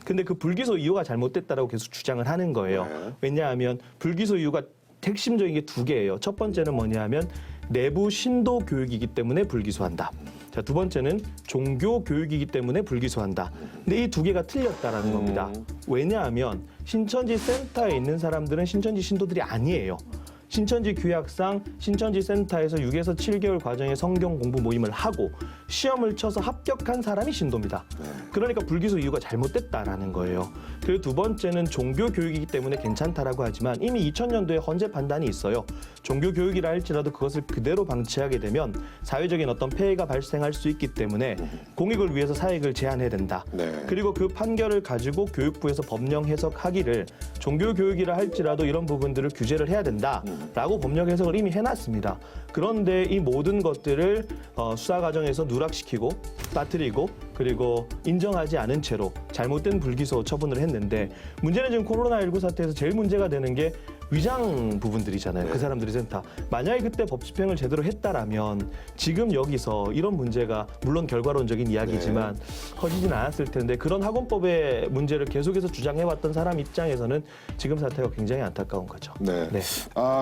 근데 그 불기소 이유가 잘못됐다라고 계속 주장을 하는 거예요. 왜냐하면 불기소 이유가 핵심적인 게 두 개예요. 첫 번째는 뭐냐면 내부 신도 교육이기 때문에 불기소한다. 자, 두 번째는 종교 교육이기 때문에 불기소한다. 근데 이 두 개가 틀렸다라는 겁니다. 왜냐하면 신천지 센터에 있는 사람들은 신천지 신도들이 아니에요. 신천지 규약상 신천지 센터에서 6에서 7개월 과정의 성경 공부 모임을 하고 시험을 쳐서 합격한 사람이 신도입니다. 그러니까 불기소 이유가 잘못됐다라는 거예요. 그리고 두 번째는 종교 교육이기 때문에 괜찮다라고 하지만 이미 2000년도에 헌재 판단이 있어요. 종교 교육이라 할지라도 그것을 그대로 방치하게 되면 사회적인 어떤 폐해가 발생할 수 있기 때문에 공익을 위해서 사익을 제한해야 된다. 그리고 그 판결을 가지고 교육부에서 법령 해석하기를 종교 교육이라 할지라도 이런 부분들을 규제를 해야 된다. 라고 법령 해석을 이미 해놨습니다. 그런데 이 모든 것들을 수사 과정에서 누락시키고 빠뜨리고 그리고 인정하지 않은 채로 잘못된 불기소 처분을 했는데 문제는 지금 코로나19 사태에서 제일 문제가 되는 게 위장 부분들이잖아요. 그 사람들이 센터. 만약에 그때 법 집행을 제대로 했다라면 지금 여기서 이런 문제가 물론 결과론적인 이야기지만 커지진 않았을 텐데 그런 학원법의 문제를 계속해서 주장해왔던 사람 입장에서는 지금 사태가 굉장히 안타까운 거죠.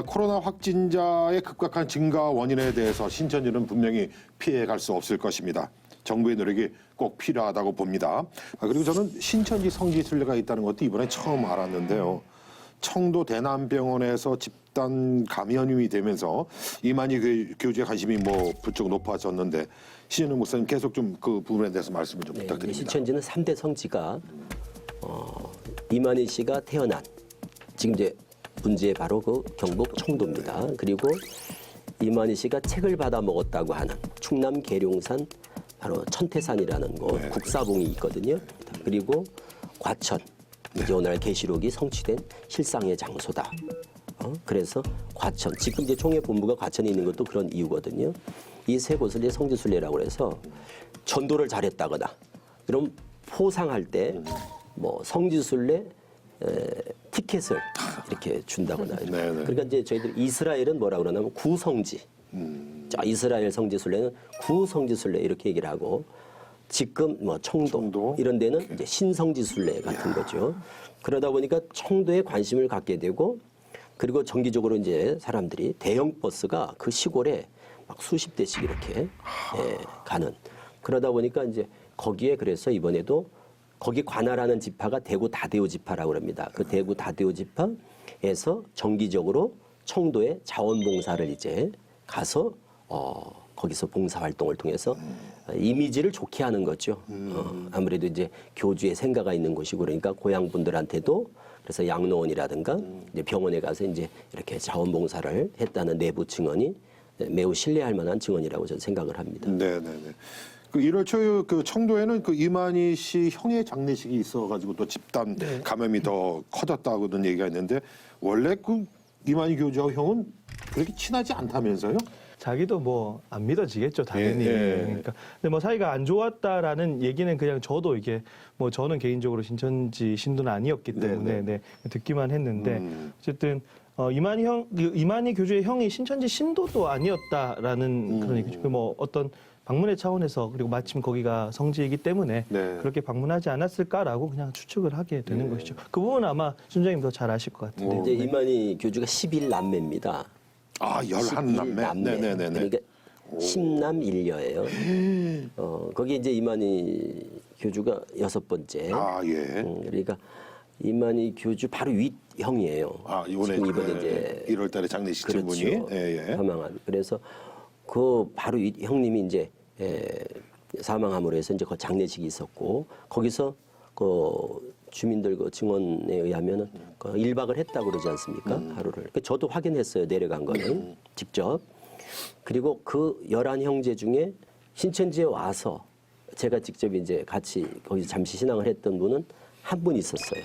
코로나 확진자의 급격한 증가 원인에 대해서 신천지는 분명히 피해갈 수 없을 것입니다. 정부의 노력이 꼭 필요하다고 봅니다. 그리고 저는 신천지 성지순례가 있다는 것도 이번에 처음 알았는데요. 청도 대남병원에서 집단 감염이 되면서 이만희 교주의 관심이 부쩍 높아졌는데 신현웅 목사님 계속 좀 그 부분에 대해서 말씀을 좀 부탁드립니다. 신천지는 3대 성지가 이만희 씨가 태어난 지금 이제 문제 바로 그 경북 청도입니다. 그리고 이만희 씨가 책을 받아 먹었다고 하는 충남 계룡산 바로 천태산이라는 곳 국사봉이 있거든요. 그리고 과천 이제 오늘 계시록이 성취된 실상의 장소다. 그래서 과천 지금 이제 총회 본부가 과천에 있는 것도 그런 이유거든요. 이 세 곳을 이제 성지순례라고 해서 전도를 잘했다거나 그럼 포상할 때 뭐 성지순례 티켓을 이렇게 준다거나 그러니까 이제 저희들 이스라엘은 뭐라 그러냐면 구성지 자, 이스라엘 성지순례는 구성지순례 이렇게 얘기를 하고 지금 뭐 청도 이런 데는 이제 신성지순례 같은 거죠. 그러다 보니까 청도에 관심을 갖게 되고 그리고 정기적으로 이제 사람들이 대형 버스가 그 시골에 막 수십 대씩 이렇게 가는 그러다 보니까 이제 거기에 그래서 이번에도 거기 관할하는 지파가 대구 다대오 지파라고 합니다. 그 대구 다대오 지파에서 정기적으로 청도에 자원봉사를 이제 가서 거기서 봉사활동을 통해서 이미지를 좋게 하는 거죠. 아무래도 이제 교주의 생가가 있는 곳이고 그러니까 고향 분들한테도 그래서 양로원이라든가 이제 병원에 가서 이제 이렇게 자원봉사를 했다는 내부 증언이 매우 신뢰할 만한 증언이라고 저는 생각을 합니다. 네네네. 그 1월 초에 그 청도에는 그 이만희 씨 형의 장례식이 있어가지고 또 집단 감염이 더 커졌다고는 얘기가 있는데 원래 그 이만희 교주와 형은 그렇게 친하지 않다면서요? 자기도 뭐 안 믿어지겠죠, 당연히. 그러니까 근데 뭐 사이가 안 좋았다라는 얘기는 그냥 저도 이게 뭐 저는 개인적으로 신천지 신도는 아니었기 때문에 듣기만 했는데 어쨌든 이만희 교주의 형이 신천지 신도도 아니었다라는 그런 얘기죠. 뭐 어떤 방문의 차원에서 그리고 마침 거기가 성지이기 때문에 그렇게 방문하지 않았을까라고 그냥 추측을 하게 되는 것이죠. 그 부분은 아마 순장님 더 잘 아실 것 같은데. 이제 이만희 교주가 11남매입니다. 아, 11남매. 네네네. 그러니까 10남 1녀예요. 거기 이제 이만희 교주가 6번째. 아, 예. 그러니까 이만희 교주 바로 윗형이에요. 아, 이번에 이제 1월 달에 장례식 분이 그렇죠. 사망한. 그래서 그 바로 윗형님이 이제 사망함으로 해서 이제 그 장례식이 있었고 거기서 그 주민들 그 증언에 의하면은 그 1박을 했다고 그러지 않습니까? 하루를. 저도 확인했어요. 내려간 거는 직접. 그리고 그 11형제 중에 신천지에 와서 제가 직접 이제 같이 거기서 잠시 신앙을 했던 분은 한 분 있었어요.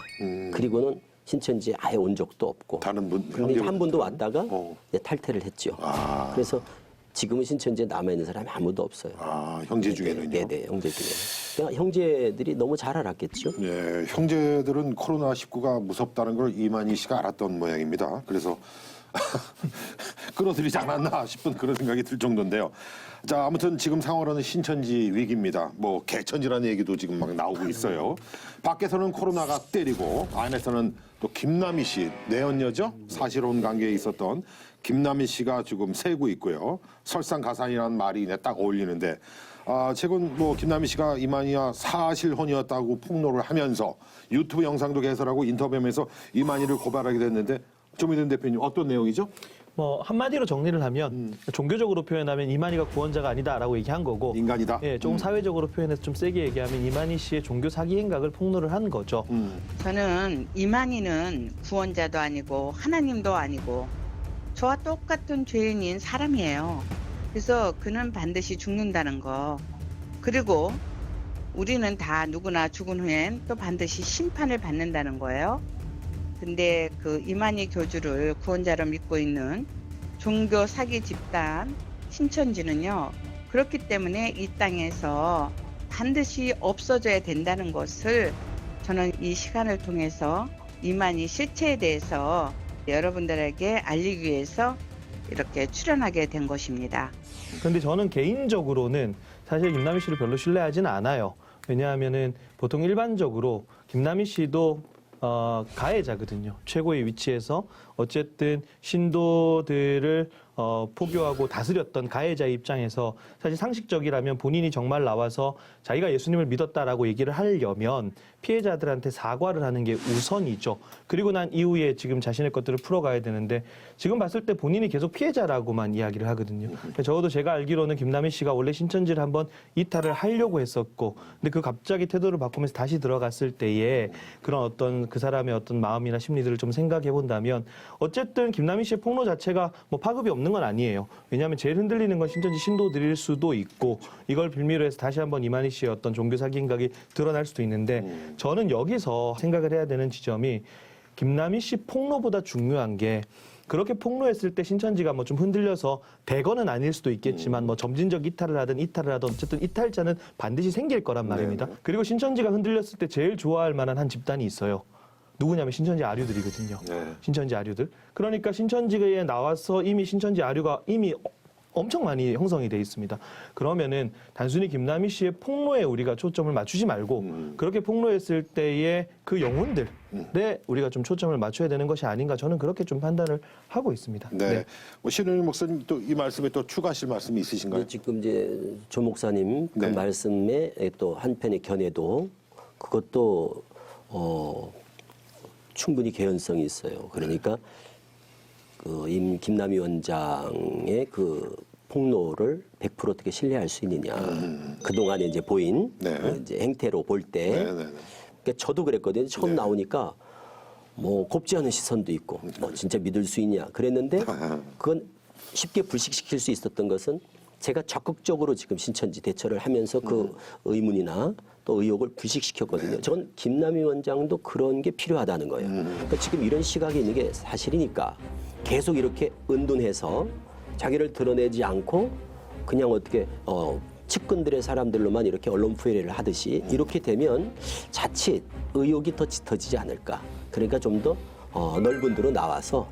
그리고는 신천지에 아예 온 적도 없고. 다른 분? 근데 한 분도 왔다가 이제 탈퇴를 했죠. 그래서 지금은 신천지에 남아있는 사람이 아무도 없어요. 아, 형제 중에는요? 네네, 형제 중에. 그러니까 형제들이 너무 잘 알았겠죠. 네, 형제들은 코로나19가 무섭다는 걸 이만희 씨가 알았던 모양입니다. 그래서 끌어들이지 않았나 싶은 그런 생각이 들 정도인데요. 자, 아무튼 지금 상황으로는 신천지 위기입니다. 뭐 개천지라는 얘기도 지금 막 나오고 있어요. 밖에서는 코로나가 때리고 안에서는 또 김남희 씨, 내연녀죠? 사실혼 관계에 있었던 김남희 씨가 지금 세고 있고요. 설상가상이라는 말이 딱 어울리는데 최근 뭐 김남희 씨가 이만희와 사실혼이었다고 폭로를 하면서 유튜브 영상도 개설하고 인터뷰하면서 이만희를 고발하게 됐는데 조미든 대표님 어떤 내용이죠? 뭐 한마디로 정리를 하면 종교적으로 표현하면 이만희가 구원자가 아니다라고 얘기한 거고 인간이다. 예, 조금 사회적으로 표현해서 좀 세게 얘기하면 이만희 씨의 종교 사기 행각을 폭로를 한 거죠. 저는 이만희는 구원자도 아니고 하나님도 아니고 저와 똑같은 죄인인 사람이에요. 그래서 그는 반드시 죽는다는 거. 그리고 우리는 다 누구나 죽은 후엔 또 반드시 심판을 받는다는 거예요. 근데 그 이만희 교주를 구원자로 믿고 있는 종교 사기 집단 신천지는요. 그렇기 때문에 이 땅에서 반드시 없어져야 된다는 것을 저는 이 시간을 통해서 이만희 실체에 대해서 여러분들에게 알리기 위해서 이렇게 출연하게 된 것입니다. 그런데 저는 개인적으로는 사실 김남희 씨를 별로 신뢰하지는 않아요. 왜냐하면은 보통 일반적으로 김남희 씨도 가해자거든요. 최고의 위치에서 어쨌든 신도들을 포교하고 다스렸던 가해자의 입장에서 사실 상식적이라면 본인이 정말 나와서 자기가 예수님을 믿었다라고 얘기를 하려면 피해자들한테 사과를 하는 게 우선이죠. 그리고 난 이후에 지금 자신의 것들을 풀어가야 되는데 지금 봤을 때 본인이 계속 피해자라고만 이야기를 하거든요. 적어도 제가 알기로는 김남희 씨가 원래 신천지를 한번 이탈을 하려고 했었고 근데 그 갑자기 태도를 바꾸면서 다시 들어갔을 때에 그런 어떤 그 사람의 어떤 마음이나 심리들을 좀 생각해 본다면 어쨌든 김남희 씨의 폭로 자체가 뭐 파급이 없는 건 아니에요. 왜냐하면 제일 흔들리는 건 신천지 신도들일 수도 있고 이걸 빌미로 해서 다시 한번 이만희 씨의 어떤 종교 사기 행각이 드러날 수도 있는데 저는 여기서 생각을 해야 되는 지점이 김남희 씨 폭로보다 중요한 게 그렇게 폭로했을 때 신천지가 뭐 좀 흔들려서 대거는 아닐 수도 있겠지만 뭐 점진적 이탈을 하든 어쨌든 이탈자는 반드시 생길 거란 말입니다. 그리고 신천지가 흔들렸을 때 제일 좋아할 만한 한 집단이 있어요. 누구냐면 신천지 아류들이거든요. 신천지 아류들. 그러니까 신천지에 나와서 이미 신천지 아류가 이미 엄청 많이 형성이 돼 있습니다. 그러면은 단순히 김남희 씨의 폭로에 우리가 초점을 맞추지 말고 그렇게 폭로했을 때의 그 영혼들에 우리가 좀 초점을 맞춰야 되는 것이 아닌가 저는 그렇게 좀 판단을 하고 있습니다. 네. 뭐 신은희 목사님 또 이 말씀에 또 추가하실 말씀이 있으신가요? 지금 이제 조 목사님 그 말씀에 또 한편의 견해도 그것도 충분히 개연성이 있어요. 그러니까 그 김남희 원장의 그 폭로를 100% 어떻게 신뢰할 수 있느냐. 그동안에 이제 보인 이제 행태로 볼 때. 그러니까 저도 그랬거든요. 처음 나오니까 뭐 곱지 않은 시선도 있고 뭐 진짜 믿을 수 있냐. 그랬는데 그건 쉽게 불식시킬 수 있었던 것은 제가 적극적으로 지금 신천지 대처를 하면서 그 의문이나 또 의혹을 불식시켰거든요. 전 김남희 원장도 그런 게 필요하다는 거예요. 그러니까 지금 이런 시각이 있는 게 사실이니까 계속 이렇게 은둔해서 자기를 드러내지 않고 그냥 어떻게 측근들의 사람들로만 이렇게 언론 부회를 하듯이 이렇게 되면 자칫 의혹이 더 짙어지지 않을까. 그러니까 좀 더 넓은 데로 나와서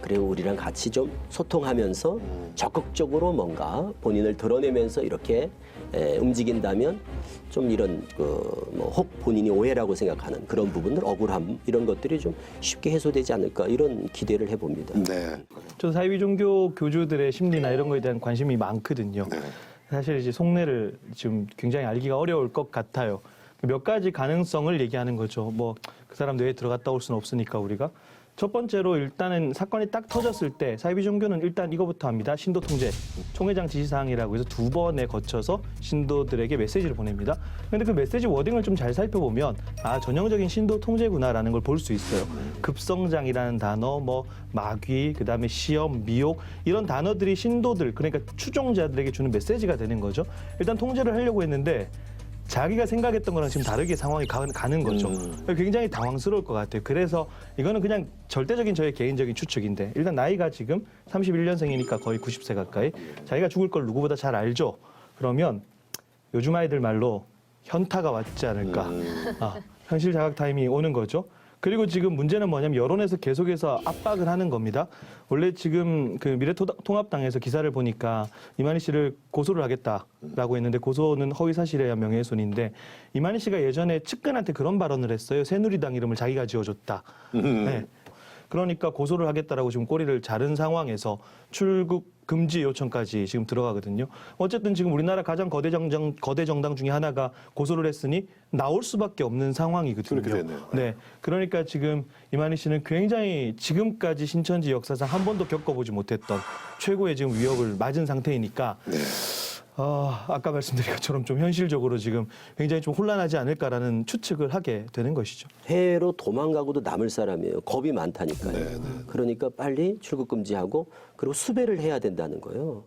그리고 우리랑 같이 좀 소통하면서 적극적으로 뭔가 본인을 드러내면서 이렇게 움직인다면 좀 이런 혹 본인이 오해라고 생각하는 그런 부분들 억울함 이런 것들이 좀 쉽게 해소되지 않을까 이런 기대를 해봅니다. 저도 사이비 종교 교주들의 심리나 이런 거에 대한 관심이 많거든요. 사실 이제 속내를 지금 굉장히 알기가 어려울 것 같아요. 몇 가지 가능성을 얘기하는 거죠. 뭐 그 사람 뇌에 들어갔다 올 수는 없으니까 우리가. 첫 번째로 일단은 사건이 딱 터졌을 때 사이비 종교는 일단 이거부터 합니다. 신도 통제, 총회장 지시사항이라고 해서 2번에 거쳐서 신도들에게 메시지를 보냅니다. 그런데 그 메시지 워딩을 좀 잘 살펴보면 아 전형적인 신도 통제구나라는 걸 볼 수 있어요. 급성장이라는 단어, 뭐 마귀, 그다음에 시험, 미혹 이런 단어들이 신도들 그러니까 추종자들에게 주는 메시지가 되는 거죠. 일단 통제를 하려고 했는데 자기가 생각했던 거랑 지금 다르게 상황이 가는 거죠. 굉장히 당황스러울 것 같아요. 그래서 이거는 그냥 절대적인 저의 개인적인 추측인데 일단 나이가 지금 31년생이니까 거의 90세 가까이 자기가 죽을 걸 누구보다 잘 알죠. 그러면 요즘 아이들 말로 현타가 왔지 않을까. 현실 자각 타임이 오는 거죠. 그리고 지금 문제는 뭐냐면 여론에서 계속해서 압박을 하는 겁니다. 원래 지금 그 미래통합당에서 기사를 보니까 이만희 씨를 고소를 하겠다라고 했는데 고소는 허위사실에 의한 명예훼손인데 이만희 씨가 예전에 측근한테 그런 발언을 했어요. 새누리당 이름을 자기가 지어줬다. 네. 그러니까 고소를 하겠다라고 지금 꼬리를 자른 상황에서 출국 금지 요청까지 지금 들어가거든요. 어쨌든 지금 우리나라 가장 거대 정당 중에 하나가 고소를 했으니 나올 수밖에 없는 상황이거든요. 그렇게 되네요. 네. 그러니까 지금 이만희 씨는 굉장히 지금까지 신천지 역사상 한 번도 겪어보지 못했던 최고의 지금 위협을 맞은 상태이니까 아까 말씀드린 것처럼 좀 현실적으로 지금 굉장히 좀 혼란하지 않을까라는 추측을 하게 되는 것이죠. 해외로 도망가고도 남을 사람이에요. 겁이 많다니까요. 그러니까 빨리 출국 금지하고 그리고 수배를 해야 된다는 거예요.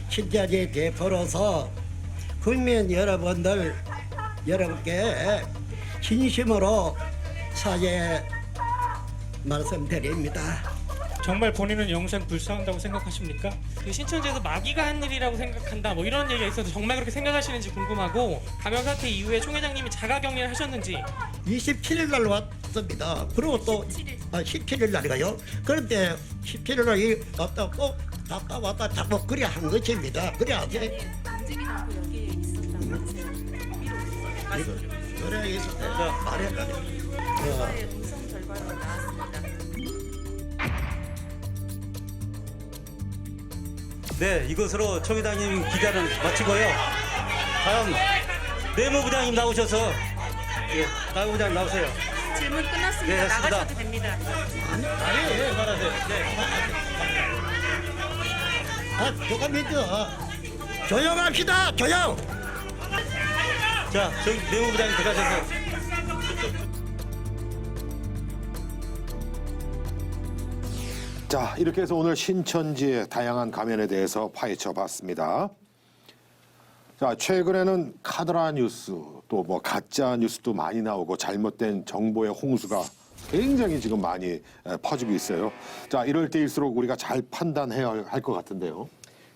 신천지 대표로서 국민 여러분께 진심으로 사죄 말씀드립니다. 정말 본인은 영생 불사한다고 생각하십니까? 그 신천지에서 마귀가 한 일이라고 생각한다 뭐 이런 얘기가 있어서 정말 그렇게 생각하시는지 궁금하고 감염 사태 이후에 총회장님이 자가격리를 하셨는지 27일 날 왔습니다. 그리고 또 17일 날이가요. 그런데 17일 날 갔다 또 갔다 왔다 자꾸 그래 한 것입니다. 그래 하지. 그래 있을 때 말했거든요. 음성 결과가 나왔습니다. 네, 이것으로 총회장님 기자는 마치고요. 다음 내무부장님 나오셔서 내무부장님 나오세요. 질문 끝났습니다. 네, 했습니다. 나가셔도 됩니다. 네, 말하세요. 누가 믿어? 조용합시다. 조용. 자, 저기 내무부장님 들어가셔서. 자, 이렇게 해서 오늘 신천지의 다양한 가면에 대해서 파헤쳐 봤습니다. 자, 최근에는 카더라 뉴스 또 뭐 가짜 뉴스도 많이 나오고 잘못된 정보의 홍수가 굉장히 지금 많이 퍼지고 있어요. 자, 이럴 때일수록 우리가 잘 판단해야 할 것 같은데요.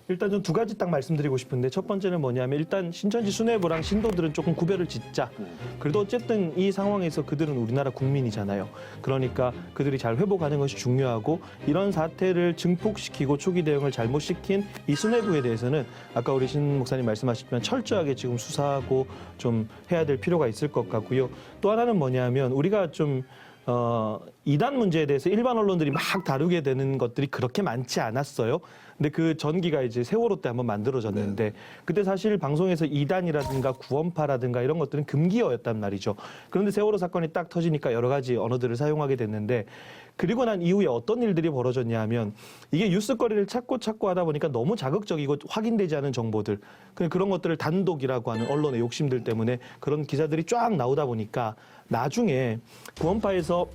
일단 좀 두 가지 딱 말씀드리고 싶은데 첫 번째는 뭐냐면 일단 신천지 수뇌부랑 신도들은 조금 구별을 짓자. 그래도 어쨌든 이 상황에서 그들은 우리나라 국민이잖아요. 그러니까 그들이 잘 회복하는 것이 중요하고 이런 사태를 증폭시키고 초기 대응을 잘못시킨 이 수뇌부에 대해서는 아까 우리 신 목사님 말씀하셨지만 철저하게 지금 수사하고 좀 해야 될 필요가 있을 것 같고요. 또 하나는 뭐냐면 우리가 좀 이단 문제에 대해서 일반 언론들이 막 다루게 되는 것들이 그렇게 많지 않았어요. 근데 그 전기가 이제 세월호 때 한번 만들어졌는데 그때 사실 방송에서 이단이라든가 구원파라든가 이런 것들은 금기어였단 말이죠. 그런데 세월호 사건이 딱 터지니까 여러 가지 언어들을 사용하게 됐는데 그리고 난 이후에 어떤 일들이 벌어졌냐 하면 이게 뉴스거리를 찾고 하다 보니까 너무 자극적이고 확인되지 않은 정보들 그런 것들을 단독이라고 하는 언론의 욕심들 때문에 그런 기사들이 쫙 나오다 보니까 나중에 구원파에서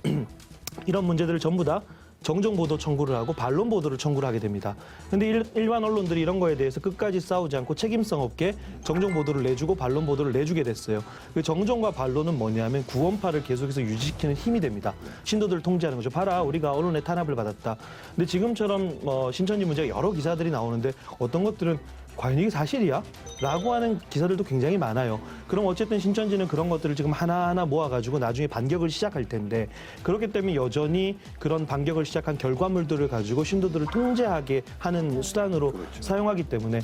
이런 문제들을 전부 다 정정보도 청구를 하고 반론보도를 청구를 하게 됩니다. 근데 일반 언론들이 이런 거에 대해서 끝까지 싸우지 않고 책임성 없게 정정보도를 내주고 반론보도를 내주게 됐어요. 그 정정과 반론은 뭐냐면 구원파를 계속해서 유지시키는 힘이 됩니다. 신도들을 통제하는 거죠. 봐라, 우리가 언론의 탄압을 받았다. 근데 지금처럼 신천지 문제가 여러 기사들이 나오는데 어떤 것들은 과연 이게 사실이야? 라고 하는 기사들도 굉장히 많아요. 그럼 어쨌든 신천지는 그런 것들을 지금 하나하나 모아가지고 나중에 반격을 시작할 텐데 그렇기 때문에 여전히 그런 반격을 시작한 결과물들을 가지고 신도들을 통제하게 하는 수단으로 사용하기 때문에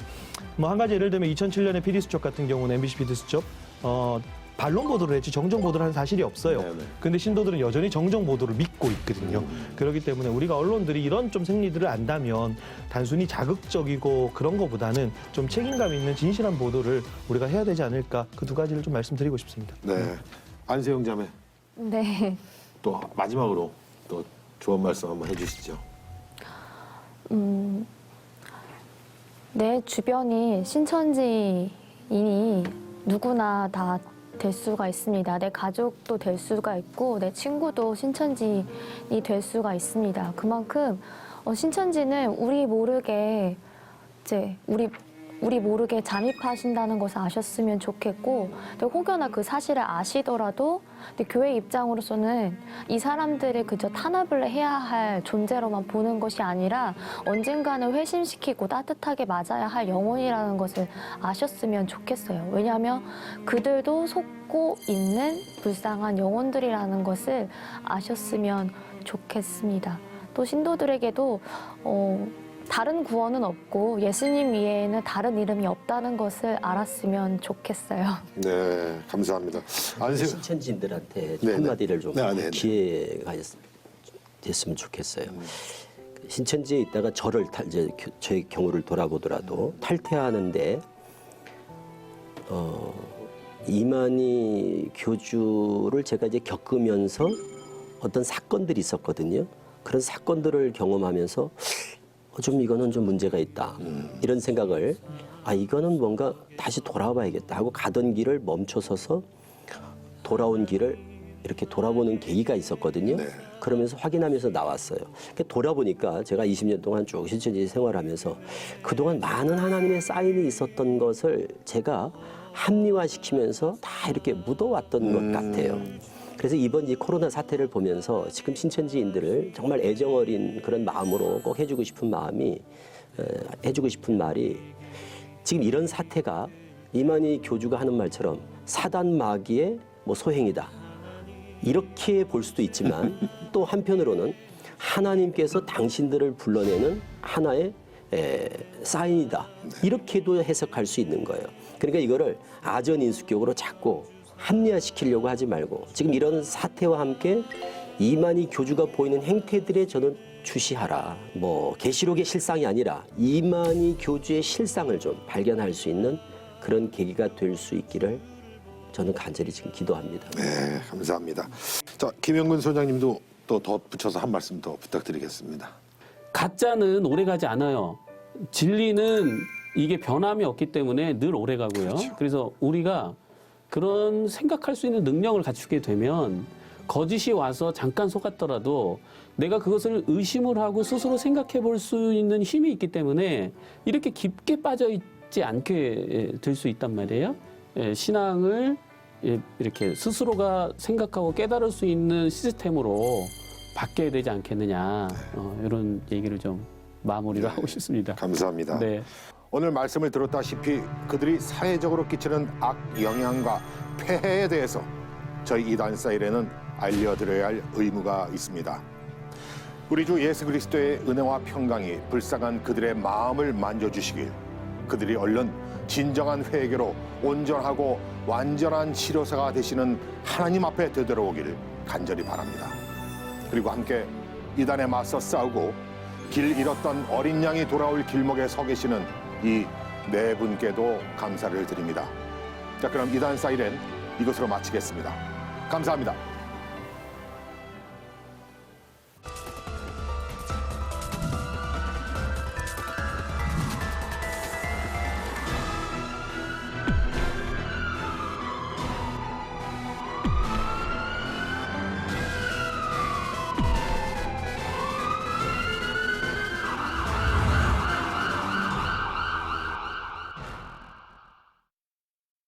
뭐 한 가지 예를 들면 2007년에 PD수첩 같은 경우는 MBC PD수첩 반론 보도를 했지 정정 보도를 한 사실이 없어요. 근데 신도들은 여전히 정정 보도를 믿고 있거든요. 그렇기 때문에 우리가 언론들이 이런 좀 생리들을 안다면 단순히 자극적이고 그런 것보다는 좀 책임감 있는 진실한 보도를 우리가 해야 되지 않을까 그 두 가지를 좀 말씀드리고 싶습니다. 네. 안세영 자매. 네. 또 마지막으로 또 조언 말씀 한번 해주시죠. 내 주변이 신천지인이 누구나 다 될 수가 있습니다. 내 가족도 될 수가 있고 내 친구도 신천지인이 될 수가 있습니다. 그만큼 신천지는 우리 모르게 이제 우리 모르게 잠입하신다는 것을 아셨으면 좋겠고 혹여나 그 사실을 아시더라도 교회 입장으로서는 이 사람들을 그저 탄압을 해야 할 존재로만 보는 것이 아니라 언젠가는 회심시키고 따뜻하게 맞아야 할 영혼이라는 것을 아셨으면 좋겠어요. 왜냐하면 그들도 속고 있는 불쌍한 영혼들이라는 것을 아셨으면 좋겠습니다. 또 신도들에게도 다른 구원은 없고 예수님 외에는 다른 이름이 없다는 것을 알았으면 좋겠어요. 네, 감사합니다. 신천지인들한테 한마디를 좀 기회가 됐으면 좋겠어요. 신천지에 있다가 이제 제 경우를 돌아보더라도 탈퇴하는데 이만희 교주를 제가 이제 겪으면서 어떤 사건들이 있었거든요. 그런 사건들을 경험하면서 좀 이거는 좀 문제가 있다. 이런 생각을 이거는 뭔가 다시 돌아봐야겠다 하고 가던 길을 멈춰서서 돌아온 길을 이렇게 돌아보는 계기가 있었거든요. 그러면서 확인하면서 나왔어요. 돌아보니까 제가 20년 동안 쭉 신천지 생활하면서 그동안 많은 하나님의 사인이 있었던 것을 제가 합리화시키면서 다 이렇게 묻어왔던 것 같아요. 그래서 이번 이 코로나 사태를 보면서 지금 신천지인들을 정말 애정어린 그런 마음으로 꼭 해주고 싶은 말이 지금 이런 사태가 이만희 교주가 하는 말처럼 사단 마귀의 소행이다. 이렇게 볼 수도 있지만 또 한편으로는 하나님께서 당신들을 불러내는 하나의 사인이다. 이렇게도 해석할 수 있는 거예요. 그러니까 이거를 아전인수격으로 자꾸 합리화시키려고 하지 말고 지금 이런 사태와 함께 이만희 교주가 보이는 행태들에 저는 주시하라. 계시록의 실상이 아니라 이만희 교주의 실상을 좀 발견할 수 있는 그런 계기가 될 수 있기를 저는 간절히 지금 기도합니다. 네, 감사합니다. 자, 김영근 소장님도 또 덧붙여서 한 말씀 더 부탁드리겠습니다. 가짜는 오래가지 않아요. 진리는 이게 변함이 없기 때문에 늘 오래가고요. 그래서 우리가 그런 생각할 수 있는 능력을 갖추게 되면 거짓이 와서 잠깐 속았더라도 내가 그것을 의심을 하고 스스로 생각해 볼 수 있는 힘이 있기 때문에 이렇게 깊게 빠져 깨닫지 않게 될 수 있단 말이에요. 신앙을 이렇게 스스로가 생각하고 깨달을 수 있는 시스템으로 바뀌어야 되지 않겠느냐, 이런 얘기를 좀 마무리를 하고 싶습니다. 감사합니다. 네. 오늘 말씀을 들었다시피 그들이 사회적으로 끼치는 악영향과 폐해에 대해서 저희 이단 사이렌은 알려드려야 할 의무가 있습니다. 우리 주 예수 그리스도의 은혜와 평강이 불쌍한 그들의 마음을 만져주시길, 그들이 얼른 진정한 회개로 온전하고 완전한 치료사가 되시는 하나님 앞에 되돌아오기를 간절히 바랍니다. 그리고 함께 이단에 맞서 싸우고 길 잃었던 어린 양이 돌아올 길목에 서 계시는 이 네 분께도 감사를 드립니다. 자, 그럼 이단 사이렌 이것으로 마치겠습니다. 감사합니다.